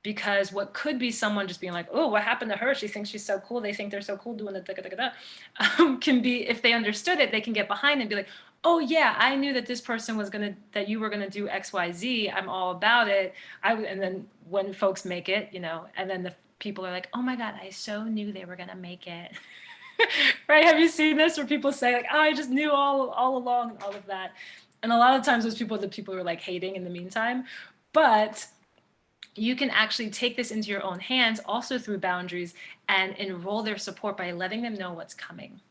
Because what could be someone just being like, oh, what happened to her? She thinks she's so cool. They think they're so cool doing the da-da-da-da. Can be, if they understood it, they can get behind and be like, oh yeah, I knew that this person was that you were gonna do X, Y, Z. I'm all about it. And then when folks make it, and then the people are like, oh my God, I so knew they were gonna make it. Right? Have you seen this where people say like, oh, I just knew all along and all of that. And a lot of times those people are the people who are like hating in the meantime. But you can actually take this into your own hands also through boundaries and enroll their support by letting them know what's coming.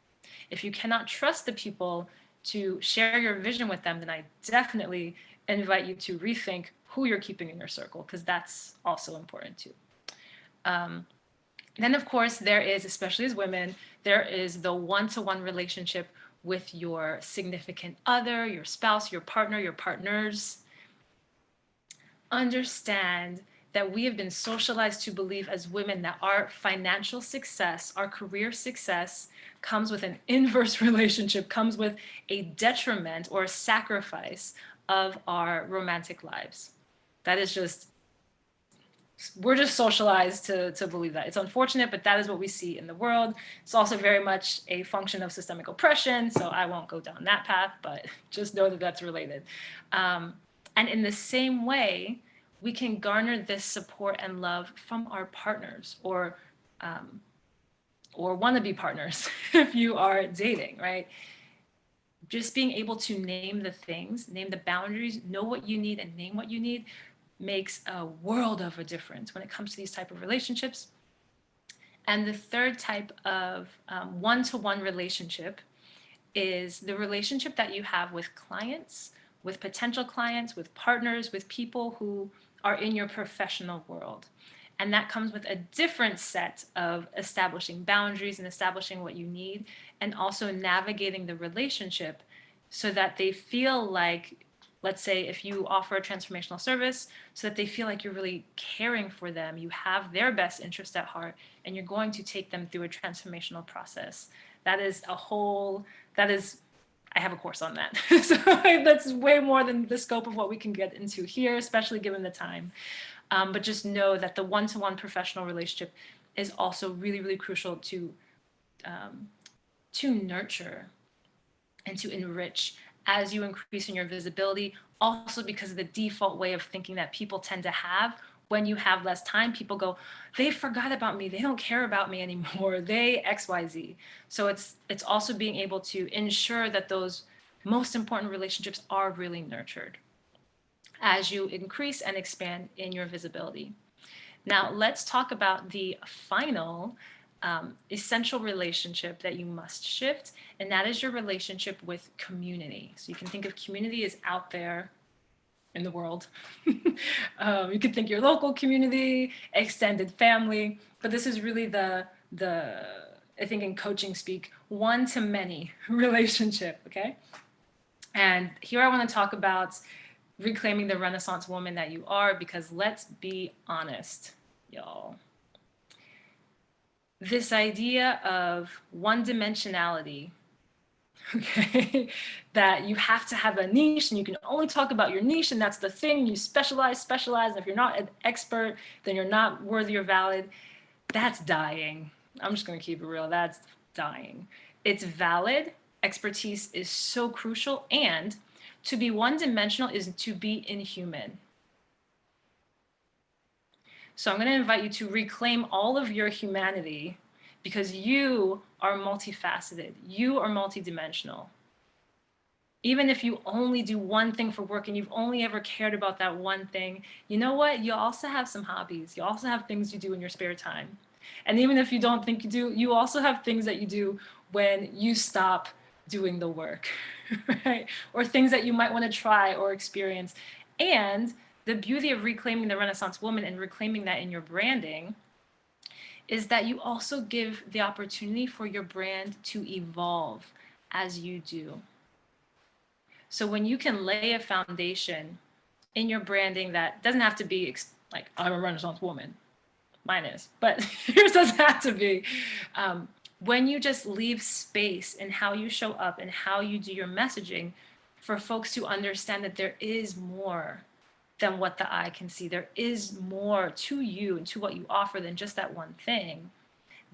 If you cannot trust the people to share your vision with them, then I definitely invite you to rethink who you're keeping in your circle, because that's also important too. Then of course there is, especially as women, there is the one-to-one relationship with your significant other, your spouse, your partner, your partners. Understand that we have been socialized to believe as women that our financial success, our career success comes with an inverse relationship, comes with a detriment or a sacrifice of our romantic lives. That is just, we're just socialized to believe that. It's unfortunate, but that is what we see in the world. It's also very much a function of systemic oppression, so I won't go down that path, but just know that that's related. And in the same way, we can garner this support and love from our partners or or wannabe partners if you are dating, right? Just being able to name the things, name the boundaries, know what you need and name what you need makes a world of a difference when it comes to these type of relationships. And the third type of one-to-one relationship is the relationship that you have with clients, with potential clients, with partners, with people who are in your professional world. And that comes with a different set of establishing boundaries and establishing what you need, and also navigating the relationship so that they feel like, let's say, if you offer a transformational service, so that they feel like you're really caring for them, you have their best interest at heart, and you're going to take them through a transformational process. That is a whole, that is, I have a course on that. So that's way more than the scope of what we can get into here, especially given the time. But just know that the one-to-one professional relationship is also really, really crucial to nurture and to enrich as you increase in your visibility. Also, because of the default way of thinking that people tend to have when you have less time, people go, they forgot about me, they don't care about me anymore, they XYZ. So it's also being able to ensure that those most important relationships are really nurtured as you increase and expand in your visibility. Now, let's talk about the final essential relationship that you must shift, and that is your relationship with community. So you can think of community as out there in the world. You could think your local community, extended family, but this is really the I think in coaching speak, one to many relationship, okay? And here I want to talk about reclaiming the Renaissance woman that you are, because let's be honest, y'all. This idea of one dimensionality, okay, that you have to have a niche and you can only talk about your niche and that's the thing, you specialize. And if you're not an expert, then you're not worthy or valid. That's dying. I'm just going to keep it real. That's dying. It's valid. Expertise is so crucial. And to be one dimensional is to be inhuman. So I'm going to invite you to reclaim all of your humanity, because you are multifaceted. You are multidimensional. Even if you only do one thing for work and you've only ever cared about that one thing, you know what? You also have some hobbies. You also have things you do in your spare time. And even if you don't think you do, you also have things that you do when you stop doing the work, right? Or things that you might want to try or experience. And the beauty of reclaiming the Renaissance woman and reclaiming that in your branding is that you also give the opportunity for your brand to evolve as you do. So when you can lay a foundation in your branding that doesn't have to be like, I'm a Renaissance woman, mine is, but yours doesn't have to be. When you just leave space in how you show up and how you do your messaging for folks to understand that there is more than what the eye can see, there is more to you and to what you offer than just that one thing,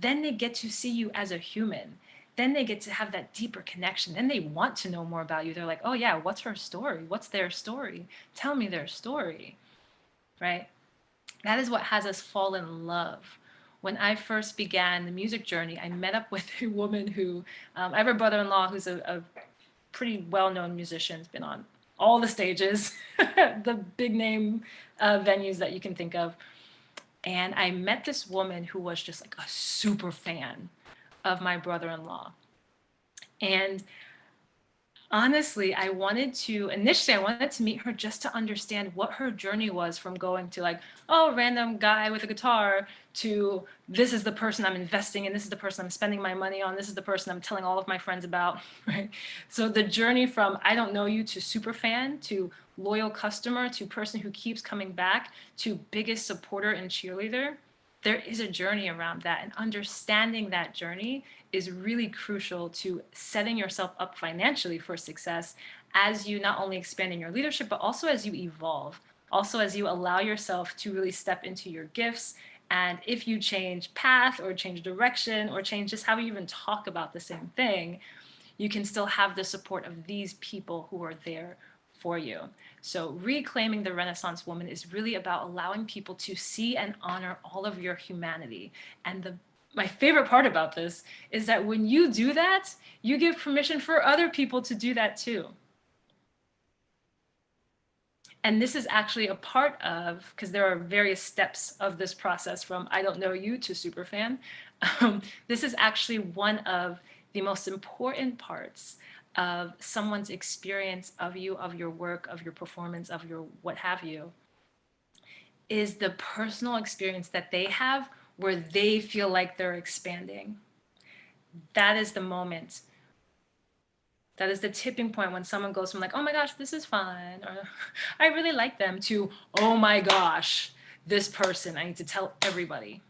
then they get to see you as a human. Then they get to have that deeper connection. Then they want to know more about you. They're like, oh yeah, what's her story? What's their story? Tell me their story, right? That is what has us fall in love. When I first began the music journey, I met up with a woman who, I have a brother-in-law who's a pretty well-known musician, has been on all the stages, the big name venues that you can think of. And I met this woman who was just like a super fan of my brother-in-law. And honestly, initially I wanted to meet her just to understand what her journey was from going to like, oh, random guy with a guitar, to this is the person I'm investing in, this is the person I'm spending my money on, this is the person I'm telling all of my friends about, right? So the journey from I don't know you to super fan, to loyal customer, to person who keeps coming back, to biggest supporter and cheerleader, there is a journey around that, and understanding that journey is really crucial to setting yourself up financially for success as you not only expand in your leadership, but also as you evolve, also as you allow yourself to really step into your gifts. And if you change path or change direction or change just how you even talk about the same thing, you can still have the support of these people who are there for you. So reclaiming the Renaissance woman is really about allowing people to see and honor all of your humanity. And the my favorite part about this is that when you do that, you give permission for other people to do that too. And this is actually a part of, because there are various steps of this process from I don't know you to superfan. This is actually one of the most important parts of someone's experience of you, of your work, of your performance, of your what have you, is the personal experience that they have where they feel like they're expanding. That is the moment. That is the tipping point when someone goes from like, oh my gosh, this is fun, or I really like them, to, oh my gosh, this person, I need to tell everybody.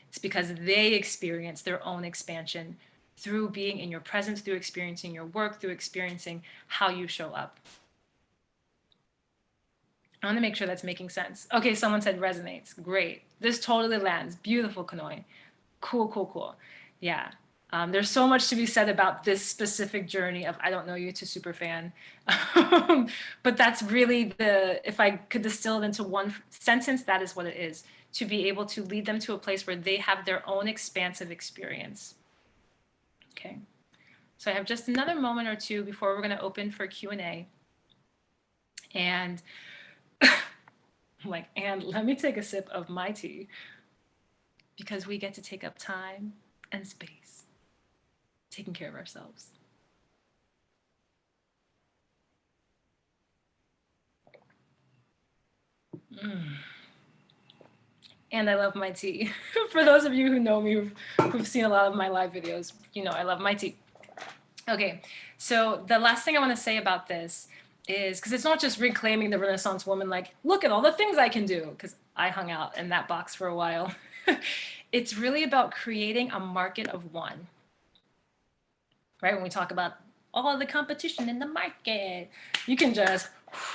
It's because they experience their own expansion through being in your presence, through experiencing your work, through experiencing how you show up. I want to make sure that's making sense. Okay, someone said resonates. Great. This totally lands. Beautiful, Kanoi. Cool, cool, cool. Yeah. There's so much to be said about this specific journey of I don't know you to superfan. But that's really if I could distill it into one sentence, that is what it is. To be able to lead them to a place where they have their own expansive experience. Okay. So I have just another moment or two before we're going to open for Q&A. And and let me take a sip of my tea, because we get to take up time and space taking care of ourselves. And I love my tea. For those of you who know me, who've seen a lot of my live videos, you know I love my tea. Okay, so the last thing I want to say about this is, because it's not just reclaiming the Renaissance woman, like, look at all the things I can do, because I hung out in that box for a while. It's really about creating a market of one. Right? When we talk about all the competition in the market, you can just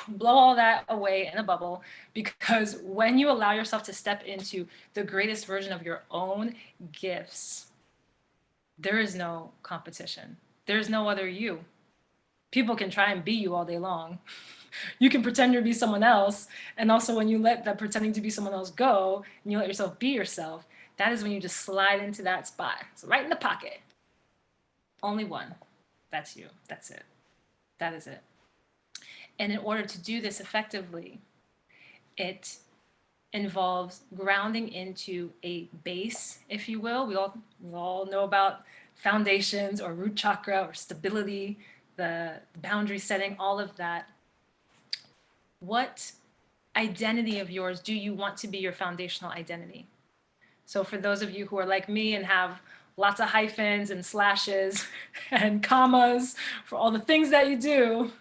blow all that away in a bubble, because when you allow yourself to step into the greatest version of your own gifts, there is no competition. There's no other you. People can try and be you all day long. You can pretend to be someone else. And also, when you let that pretending to be someone else go and you let yourself be yourself, that is when you just slide into that spot. So right in the pocket. Only one. That's you. That's it. That is it. And in order to do this effectively, it involves grounding into a base, if you will. We all know about foundations or root chakra or stability, the boundary setting, all of that. What identity of yours do you want to be your foundational identity? So for those of you who are like me and have lots of hyphens and slashes and commas for all the things that you do,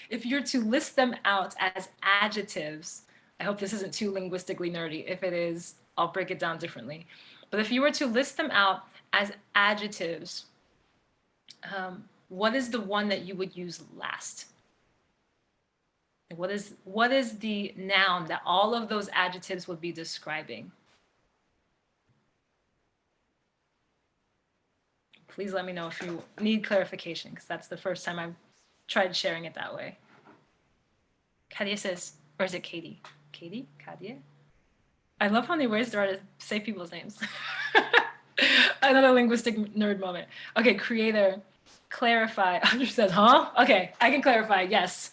if you're to list them out as adjectives, I hope this isn't too linguistically nerdy. If it is, I'll break it down differently. But if you were to list them out as adjectives, what is the one that you would use last? What is the noun that all of those adjectives would be describing? Please let me know if you need clarification, because that's the first time I've tried sharing it that way. Kadia says, or is it Katie? Katie? Kadia? I love how many ways there are to say people's names. Another linguistic nerd moment. Okay, creator, clarify. Audrey says, huh? Okay, I can clarify, yes.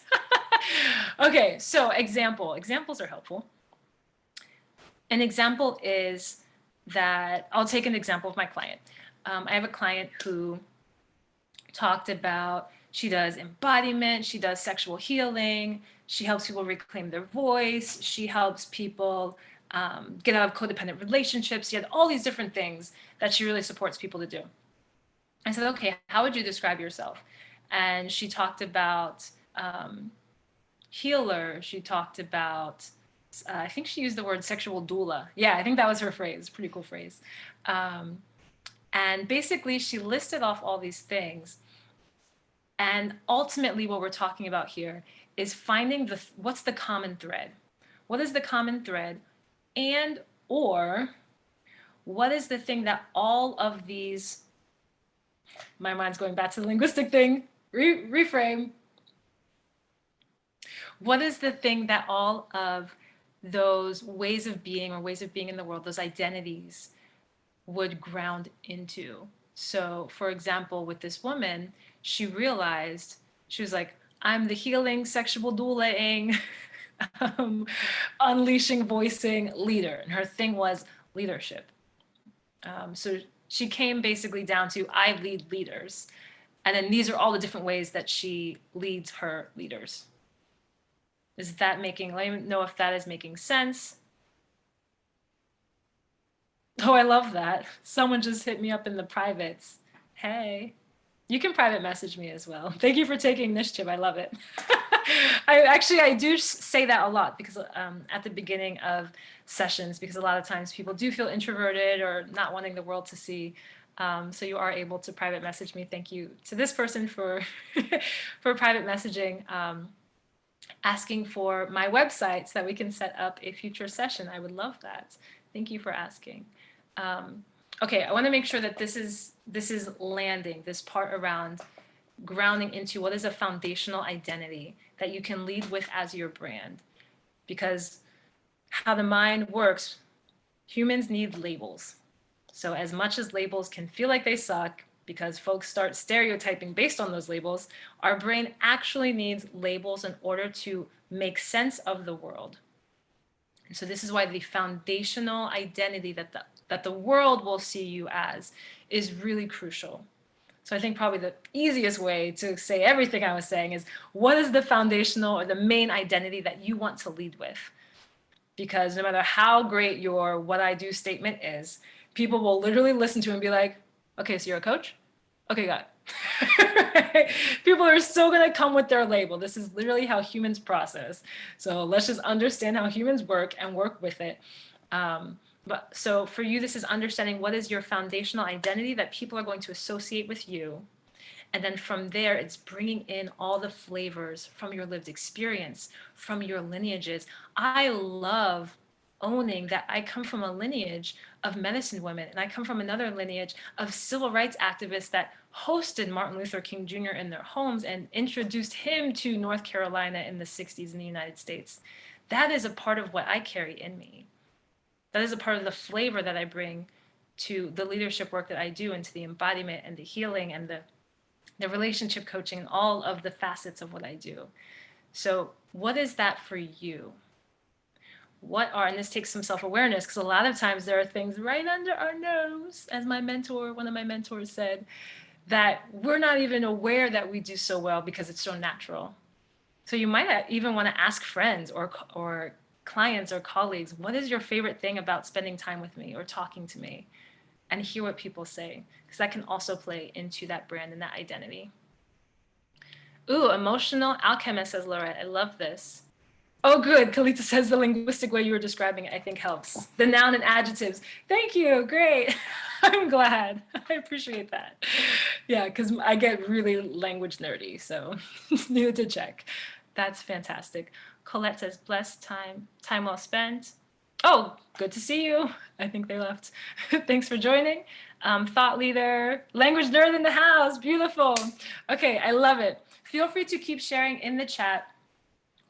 Okay, so example. Examples are helpful. An example is that, I'll take an example of my client. I have a client who talked about, she does embodiment, she does sexual healing, she helps people reclaim their voice, she helps people get out of codependent relationships. She had all these different things that she really supports people to do. I said, okay, how would you describe yourself? And she talked about healer. She talked about, I think she used the word sexual doula. Yeah, I think that was her phrase. Pretty cool phrase. And basically, she listed off all these things. And ultimately, what we're talking about here is finding what's the common thread? What is the common thread? And or what is the thing that all of these, my mind's going back to the linguistic thing, reframe. What is the thing that all of those ways of being or ways of being in the world, those identities, would ground into. So, for example, with this woman, she realized, she was like, I'm the healing, sexual dueling, um, unleashing, voicing leader. And her thing was leadership. So she came basically down to, I lead leaders. And then these are all the different ways that she leads her leaders. Is that making, let me know if that is making sense. Oh, I love that. Someone just hit me up in the privates. Hey, you can private message me as well. Thank you for taking initiative. I love it. I do say that a lot because at the beginning of sessions, because a lot of times people do feel introverted or not wanting the world to see. So you are able to private message me. Thank you to this person for for private messaging, asking for my website so that we can set up a future session. I would love that. Thank you for asking. Okay, I want to make sure that this is landing, this part around grounding into what is a foundational identity that you can lead with as your brand. Because how the mind works, humans need labels. So as much as labels can feel like they suck because folks start stereotyping based on those labels, our brain actually needs labels in order to make sense of the world. And so this is why the foundational identity that the world will see you as is really crucial. So I think probably the easiest way to say everything I was saying is, what is the foundational or the main identity that you want to lead with? Because no matter how great your what I do statement is, people will literally listen to it and be like, okay, so you're a coach? Okay, got it. People are still going to come with their label. This is literally how humans process. So let's just understand how humans work and work with it. But so for you, this is understanding what is your foundational identity that people are going to associate with you. And then from there, it's bringing in all the flavors from your lived experience, from your lineages. I love owning that I come from a lineage of medicine women, and I come from another lineage of civil rights activists that hosted Martin Luther King Jr. in their homes and introduced him to North Carolina in the 60s in the United States. That is a part of what I carry in me. That is a part of the flavor that I bring to the leadership work that I do, and to the embodiment and the healing and the relationship coaching and all of the facets of what I do. So what is that for you? What are, and this takes some self-awareness, because a lot of times there are things right under our nose, as my mentor, one of my mentors said, that we're not even aware that we do so well because it's so natural. So you might even want to ask friends or clients or colleagues, what is your favorite thing about spending time with me or talking to me? And hear what people say, because that can also play into that brand and that identity. Ooh, emotional alchemist, says Lorette. I love this. Oh, good. Kalita says the linguistic way you were describing it, I think, helps. The noun and adjectives. Thank you. Great. I'm glad. I appreciate that. Yeah, because I get really language nerdy, so needed to check. That's fantastic. Colette says, blessed time well spent. Oh, good to see you. I think they left. Thanks for joining. Thought leader, language nerd in the house. Beautiful. Okay, I love it. Feel free to keep sharing in the chat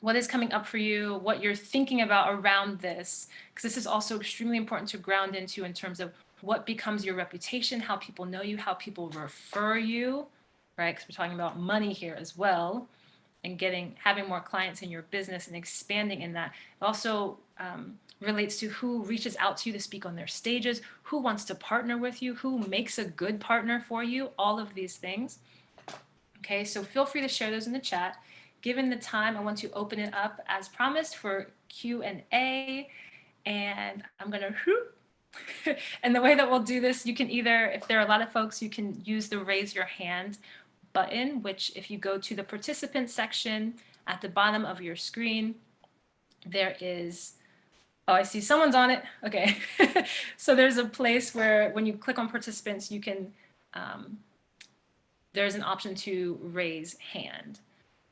what is coming up for you, what you're thinking about around this, because this is also extremely important to ground into in terms of what becomes your reputation, how people know you, how people refer you, right? Because we're talking about money here as well, and having more clients in your business and expanding in that. It also relates to who reaches out to you to speak on their stages, who wants to partner with you, who makes a good partner for you, all of these things. Okay, so feel free to share those in the chat. Given the time, I want to open it up as promised for Q&A, and I'm gonna and the way that we'll do this, you can either, if there are a lot of folks, you can use the raise your hand button, which if you go to the participant section at the bottom of your screen, there is, oh, I see someone's on it. Okay. So there's a place where when you click on participants, you can, there's an option to raise hand.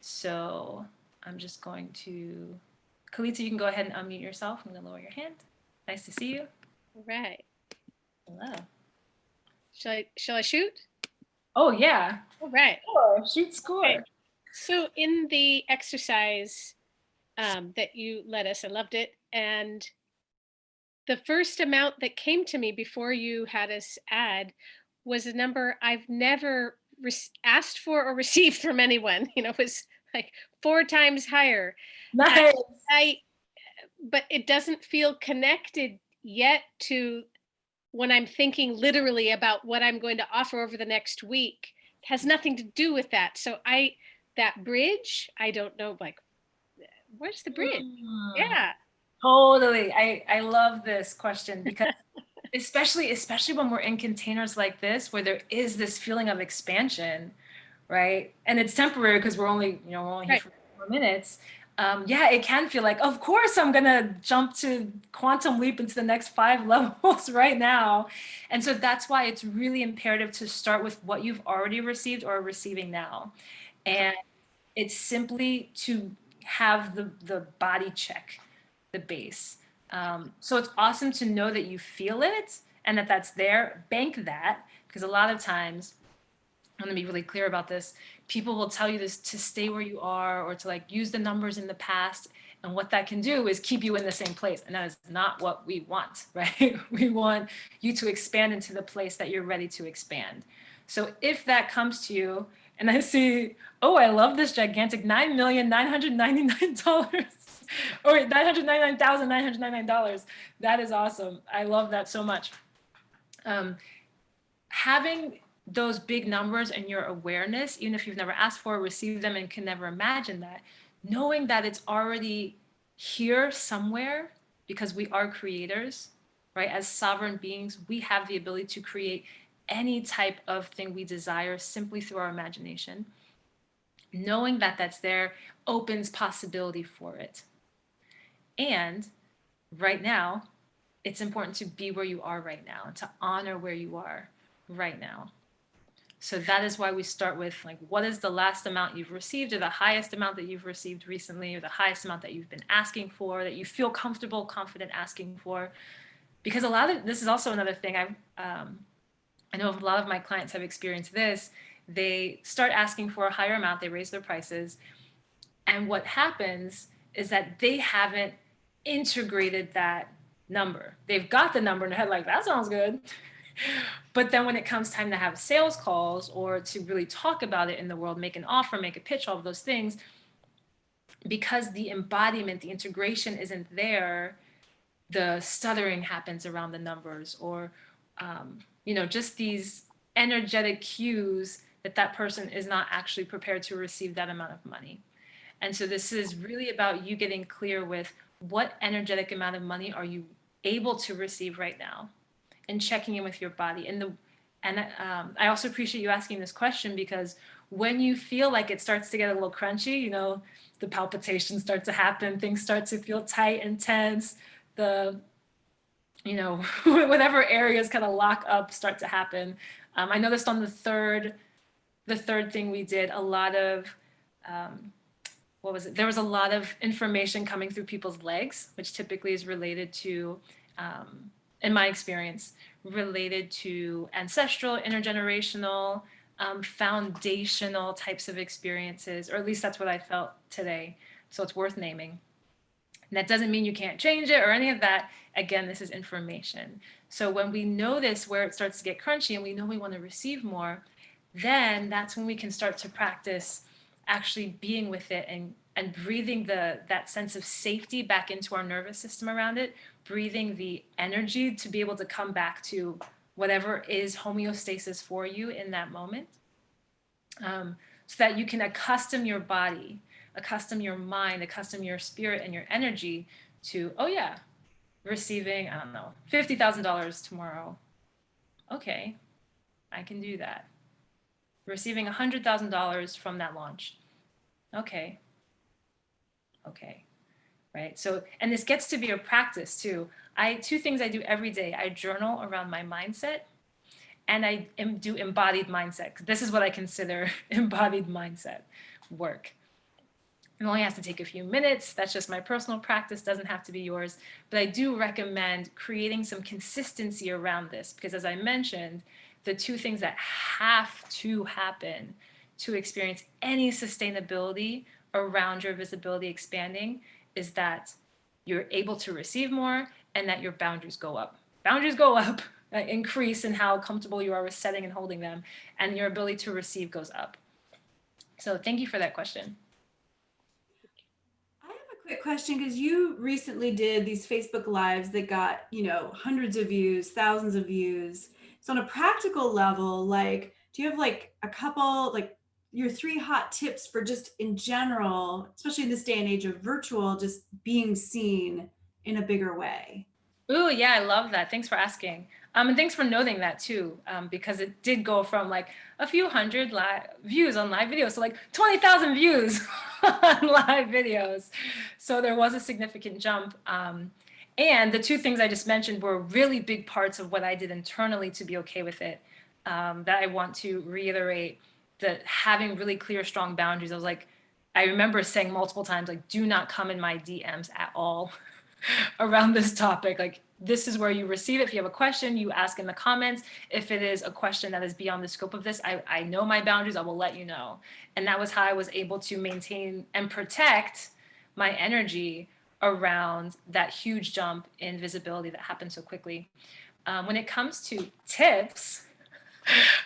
So I'm just going to, Kalita, you can go ahead and unmute yourself. I'm gonna lower your hand. Nice to see you. All right. Hello. Shall I shoot? Oh yeah. All right. Sure. Shoot score. Okay. So in the exercise that you led us, I loved it. And the first amount that came to me before you had us add was a number I've never asked for or received from anyone. It was like 4 times higher. And Nice. I, but it doesn't feel connected yet to when I'm thinking literally about what I'm going to offer over the next week. It has nothing to do with that. So that bridge, I don't know, like, where's the bridge? Mm, Yeah. totally. I love this question because especially when we're in containers like this where there is this feeling of expansion, right? And it's temporary because we're only here Right. for 4 minutes. Yeah, it can feel like, of course, I'm gonna jump to quantum leap into the next 5 levels right now. And so that's why it's really imperative to start with what you've already received or are receiving now. And it's simply to have the body check the base. So it's awesome to know that you feel it and that that's there. Bank that, because a lot of times, I'm going to be really clear about this. People will tell you this to stay where you are or to like use the numbers in the past. And what that can do is keep you in the same place. And that is not what we want, right? We want you to expand into the place that you're ready to expand. So if that comes to you and I see, oh, I love this gigantic $9,999 or $999,999. That is awesome. I love that so much. Having those big numbers and your awareness, even if you've never asked for or received them and can never imagine that, knowing that it's already here somewhere because we are creators, right? As sovereign beings, we have the ability to create any type of thing we desire simply through our imagination. Knowing that that's there opens possibility for it. And right now, it's important to be where you are right now, to honor where you are right now. So that is why we start with like, what is the last amount you've received or the highest amount that you've received recently or the highest amount that you've been asking for, that you feel comfortable, confident asking for. Because this is also another thing I know a lot of my clients have experienced this. They start asking for a higher amount, they raise their prices. And what happens is that they haven't integrated that number. They've got the number in their head like, that sounds good. But then when it comes time to have sales calls or to really talk about it in the world, make an offer, make a pitch, all of those things, because the embodiment, the integration isn't there, the stuttering happens around the numbers or, just these energetic cues that person is not actually prepared to receive that amount of money. And so this is really about you getting clear with what energetic amount of money are you able to receive right now and checking in with your body. I also appreciate you asking this question because when you feel like it starts to get a little crunchy, the palpitations start to happen, things start to feel tight and tense, whatever areas kind of lock up start to happen. I noticed on the third thing we did, a lot of, what was it? There was a lot of information coming through people's legs, which typically is related to, in my experience, related to ancestral, intergenerational, foundational types of experiences, or at least that's what I felt today. So it's worth naming. And that doesn't mean you can't change it or any of that. Again, this is information. So when we notice where it starts to get crunchy and we know we want to receive more, then that's when we can start to practice actually being with it and breathing that sense of safety back into our nervous system around it, breathing the energy to be able to come back to whatever is homeostasis for you in that moment, so that you can accustom your body, accustom your mind, accustom your spirit and your energy to, oh yeah, receiving, I don't know, $50,000 tomorrow. Okay, I can do that. Receiving $100,000 from that launch. Okay. Right. So, and this gets to be a practice too. Two things I do every day. I journal around my mindset and I do embodied mindset. This is what I consider embodied mindset work. It only has to take a few minutes. That's just my personal practice, doesn't have to be yours. But I do recommend creating some consistency around this because as I mentioned, the two things that have to happen to experience any sustainability around your visibility expanding is that you're able to receive more and that your boundaries go up. Boundaries go up, increase in how comfortable you are with setting and holding them, and your ability to receive goes up. So thank you for that question. I have a quick question because you recently did these Facebook Lives that got, hundreds of views, thousands of views. So on a practical level, like, do you have like a couple, like your 3 hot tips for just in general, especially in this day and age of virtual, just being seen in a bigger way? Ooh, yeah, I love that. Thanks for asking. And thanks for noting that too, because it did go from like a few hundred views on live videos to like 20,000 views on live videos. So there was a significant jump. And the 2 things I just mentioned were really big parts of what I did internally to be okay with it. That I want to reiterate, that having really clear, strong boundaries. I remember saying multiple times, like, do not come in my DMs at all around this topic. Like, this is where you receive it. If you have a question, you ask in the comments. If it is a question that is beyond the scope of this, I know my boundaries, I will let you know. And that was how I was able to maintain and protect my energy around that huge jump in visibility that happened so quickly. When it comes to tips,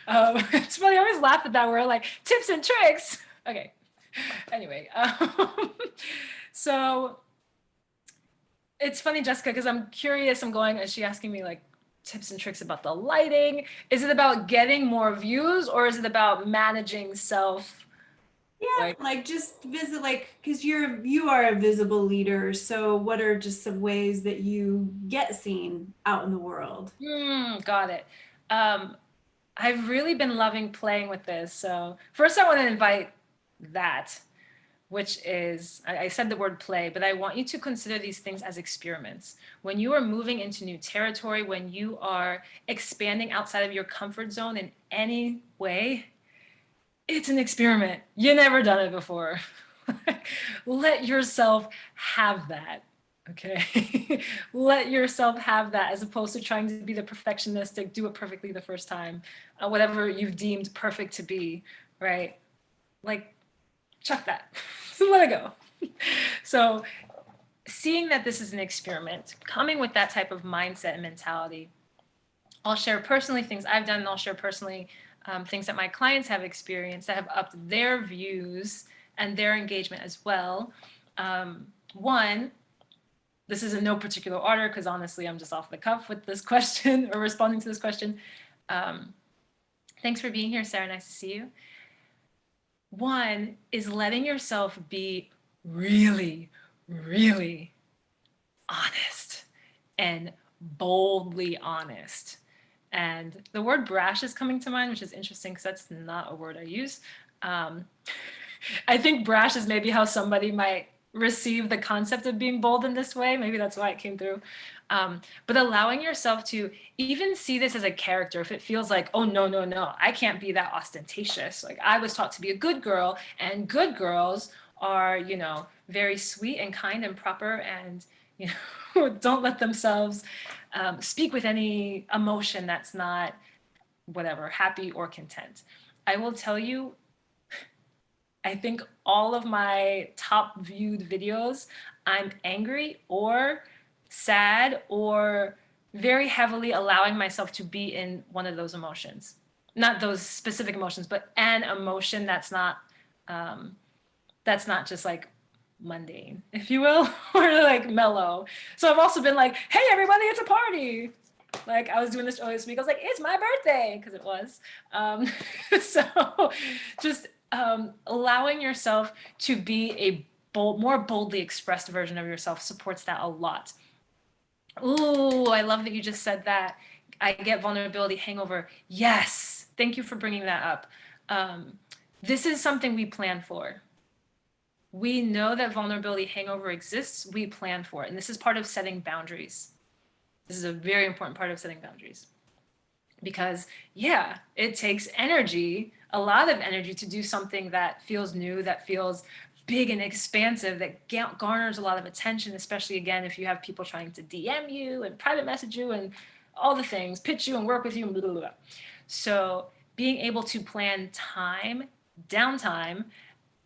it's funny, I always laugh at that word, like tips and tricks. Okay, anyway, so it's funny, Jessica, because I'm curious. Is she asking me like tips and tricks about the lighting? Is it about getting more views, or is it about managing self? Yeah, like just visit, like, because you are a visible leader. So what are just some ways that you get seen out in the world? Got it. I've really been loving playing with this. So first I want to invite that, which is, I said the word play, but I want you to consider these things as experiments. When you are moving into new territory, when you are expanding outside of your comfort zone in any way, it's an experiment. You never done it before. Let yourself have that. Okay. Let yourself have that, as opposed to trying to be the perfectionistic, do it perfectly the first time, whatever you've deemed perfect to be, right? Like, chuck that. Let it go. So, seeing that this is an experiment, coming with that type of mindset and mentality, I'll share personally things I've done, and I'll share personally things that my clients have experienced that have upped their views and their engagement as well. One, this is in no particular order, because honestly, I'm just off the cuff with this question or responding to this question. Thanks for being here, Sarah. Nice to see you. One is letting yourself be really, really honest and boldly honest. And the word brash is coming to mind, which is interesting because that's not a word I use. I think brash is maybe how somebody might receive the concept of being bold in this way. Maybe that's why it came through. But allowing yourself to even see this as a character, if it feels like, oh, no, I can't be that ostentatious. Like, I was taught to be a good girl, and good girls are, very sweet and kind and proper, and, don't let themselves speak with any emotion that's not whatever, happy or content. I will tell you, I think all of my top viewed videos, I'm angry or sad or very heavily allowing myself to be in one of those emotions. Not those specific emotions, but an emotion that's not just like mundane, if you will, or like mellow. So I've also been like, hey, everybody, it's a party. Like, I was doing this earlier this week. I was like, it's my birthday, because it was. So just allowing yourself to be a more boldly expressed version of yourself supports that a lot. Ooh, I love that you just said that. I get vulnerability hangover. Yes, thank you for bringing that up. This is something we plan for. We know that vulnerability hangover exists. We plan for it. And this is part of setting boundaries. This is a very important part of setting boundaries. Because, yeah, it takes energy, a lot of energy, to do something that feels new, that feels big and expansive, that garners a lot of attention, especially, again, if you have people trying to DM you and private message you and all the things, pitch you and work with you and blah, blah, blah. So being able to plan time, downtime,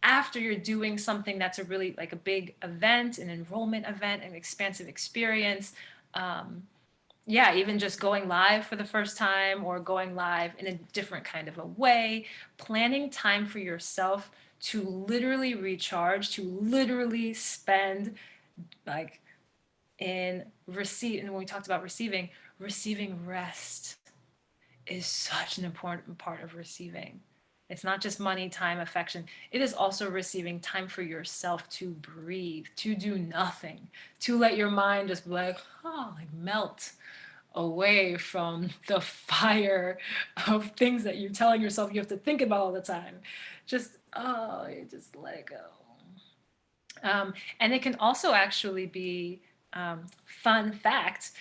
after you're doing something that's a really like a big event, an enrollment event, an expansive experience, Yeah, even just going live for the first time or going live in a different kind of a way, planning time for yourself to literally recharge, to literally spend like in receive. And when we talked about receiving rest is such an important part of receiving. It's not just money, time, affection. It is also receiving time for yourself to breathe, to do nothing, to let your mind just be like, oh, like melt away from the fire of things that you're telling yourself you have to think about all the time. Just, oh, you just let it go. And it can also actually be, fun fact,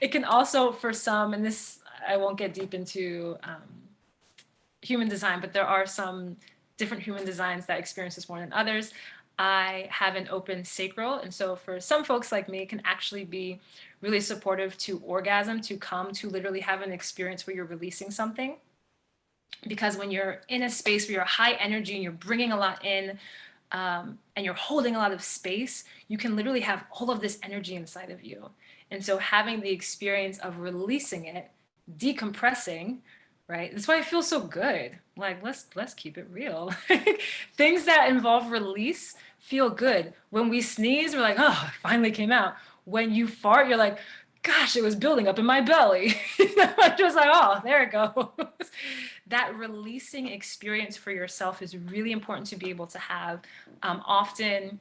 it can also, for some, and this, I won't get deep into human design, but there are some different human designs that experience this more than others. I have an open sacral. And so for some folks like me, it can actually be really supportive to orgasm, to come to literally have an experience where you're releasing something. Because when you're in a space where you're high energy and you're bringing a lot in, and you're holding a lot of space, you can literally have all of this energy inside of you. And so having the experience of releasing it, decompressing, right? That's why it feels so good. Like let's keep it real. Things that involve release feel good. When we sneeze, we're like, oh, it finally came out. When you fart, you're like, gosh, it was building up in my belly. I'm just like, oh, there it goes. That releasing experience for yourself is really important to be able to have. Often,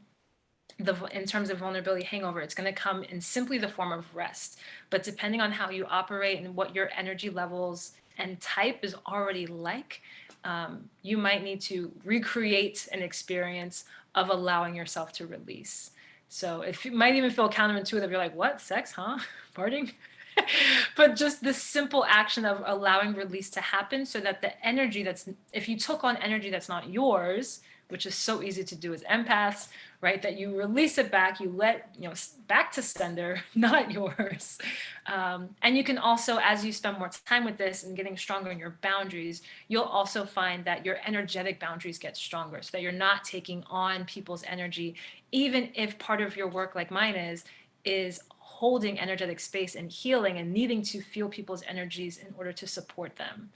in terms of vulnerability hangover, it's going to come in simply the form of rest. But depending on how you operate and what your energy levels and type is already like, you might need to recreate an experience of allowing yourself to release. So it might even feel counterintuitive. You're like, what? Sex, huh? Farting? But just the simple action of allowing release to happen so that the energy that's, if you took on energy that's not yours, which is so easy to do as empaths, right? That you release it back, you let, back to sender, not yours. And you can also, as you spend more time with this and getting stronger in your boundaries, you'll also find that your energetic boundaries get stronger so that you're not taking on people's energy, even if part of your work, like mine is holding energetic space and healing and needing to feel people's energies in order to support them.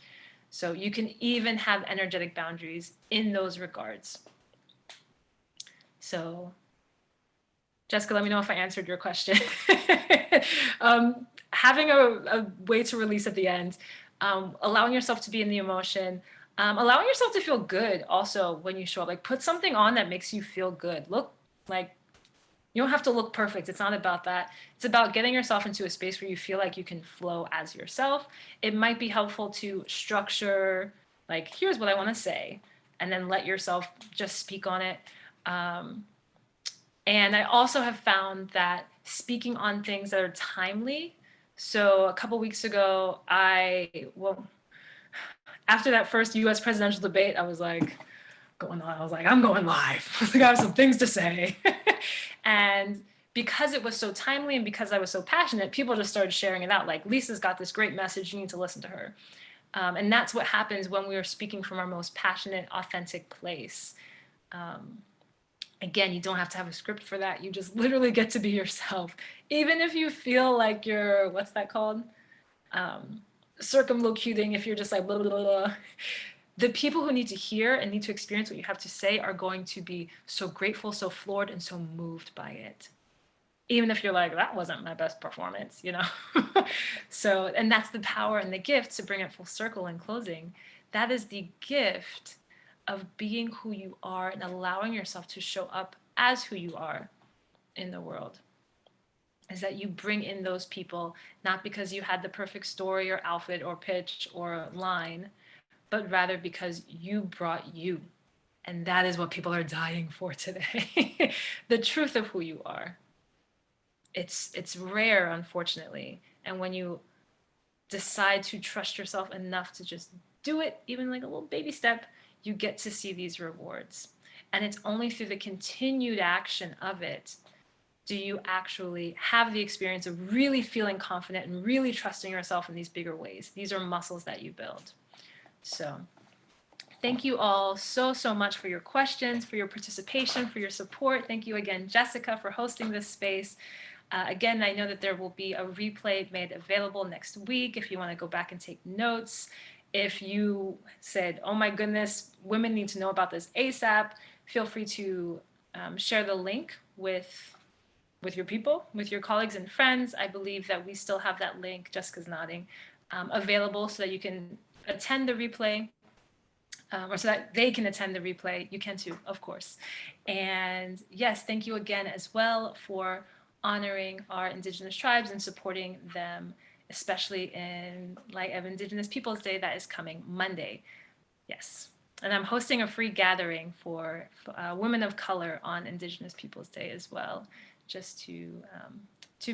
So you can even have energetic boundaries in those regards. So Jessica, let me know if I answered your question. Having a way to release at the end, allowing yourself to be in the emotion, allowing yourself to feel good also when you show up. Like put something on that makes you feel good. Look like, you don't have to look perfect. It's not about that. It's about getting yourself into a space where you feel like you can flow as yourself. It might be helpful to structure, like, here's what I want to say, and then let yourself just speak on it. And I also have found that speaking on things that are timely. So a couple weeks ago, after that first US presidential debate, I was like, I'm going live. I have some things to say. And because it was so timely and because I was so passionate, people just started sharing it out. Like, Lisa's got this great message, you need to listen to her. And that's what happens when we are speaking from our most passionate, authentic place. Again, you don't have to have a script for that. You just literally get to be yourself. Even if you feel like you're, what's that called? Circumlocuting, if you're just like, blah, blah, blah, blah. The people who need to hear and need to experience what you have to say are going to be so grateful, so floored, and so moved by it. Even if you're like, that wasn't my best performance, So, and that's the power and the gift, to bring it full circle in closing. That is the gift of being who you are and allowing yourself to show up as who you are in the world. Is that you bring in those people, not because you had the perfect story or outfit or pitch or line, but rather because you brought you. And that is what people are dying for today. The truth of who you are. It's rare, unfortunately. And when you decide to trust yourself enough to just do it, even like a little baby step, you get to see these rewards. And it's only through the continued action of it do you actually have the experience of really feeling confident and really trusting yourself in these bigger ways. These are muscles that you build. So thank you all so much for your questions, for your participation, for your support. Thank you again, Jessica, for hosting this space. Again, I know that there will be a replay made available next week if you want to go back and take notes. If you said, oh my goodness, women need to know about this ASAP, feel free to share the link with your people, with your colleagues and friends. I believe that we still have that link, Jessica's nodding, available so that you can attend the replay, or so that they can attend the replay. You can too, of course. And yes, thank you again as well for honoring our Indigenous tribes and supporting them, especially in light of Indigenous Peoples Day that is coming Monday. Yes. And I'm hosting a free gathering for women of color on Indigenous Peoples Day as well, just to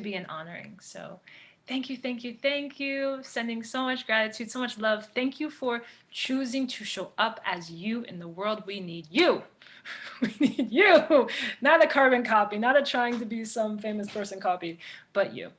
be an honoring. So thank you, thank you, thank you. Sending so much gratitude, so much love. Thank you for choosing to show up as you in the world. We need you. We need you. Not a carbon copy, not a trying to be some famous person copy, but you.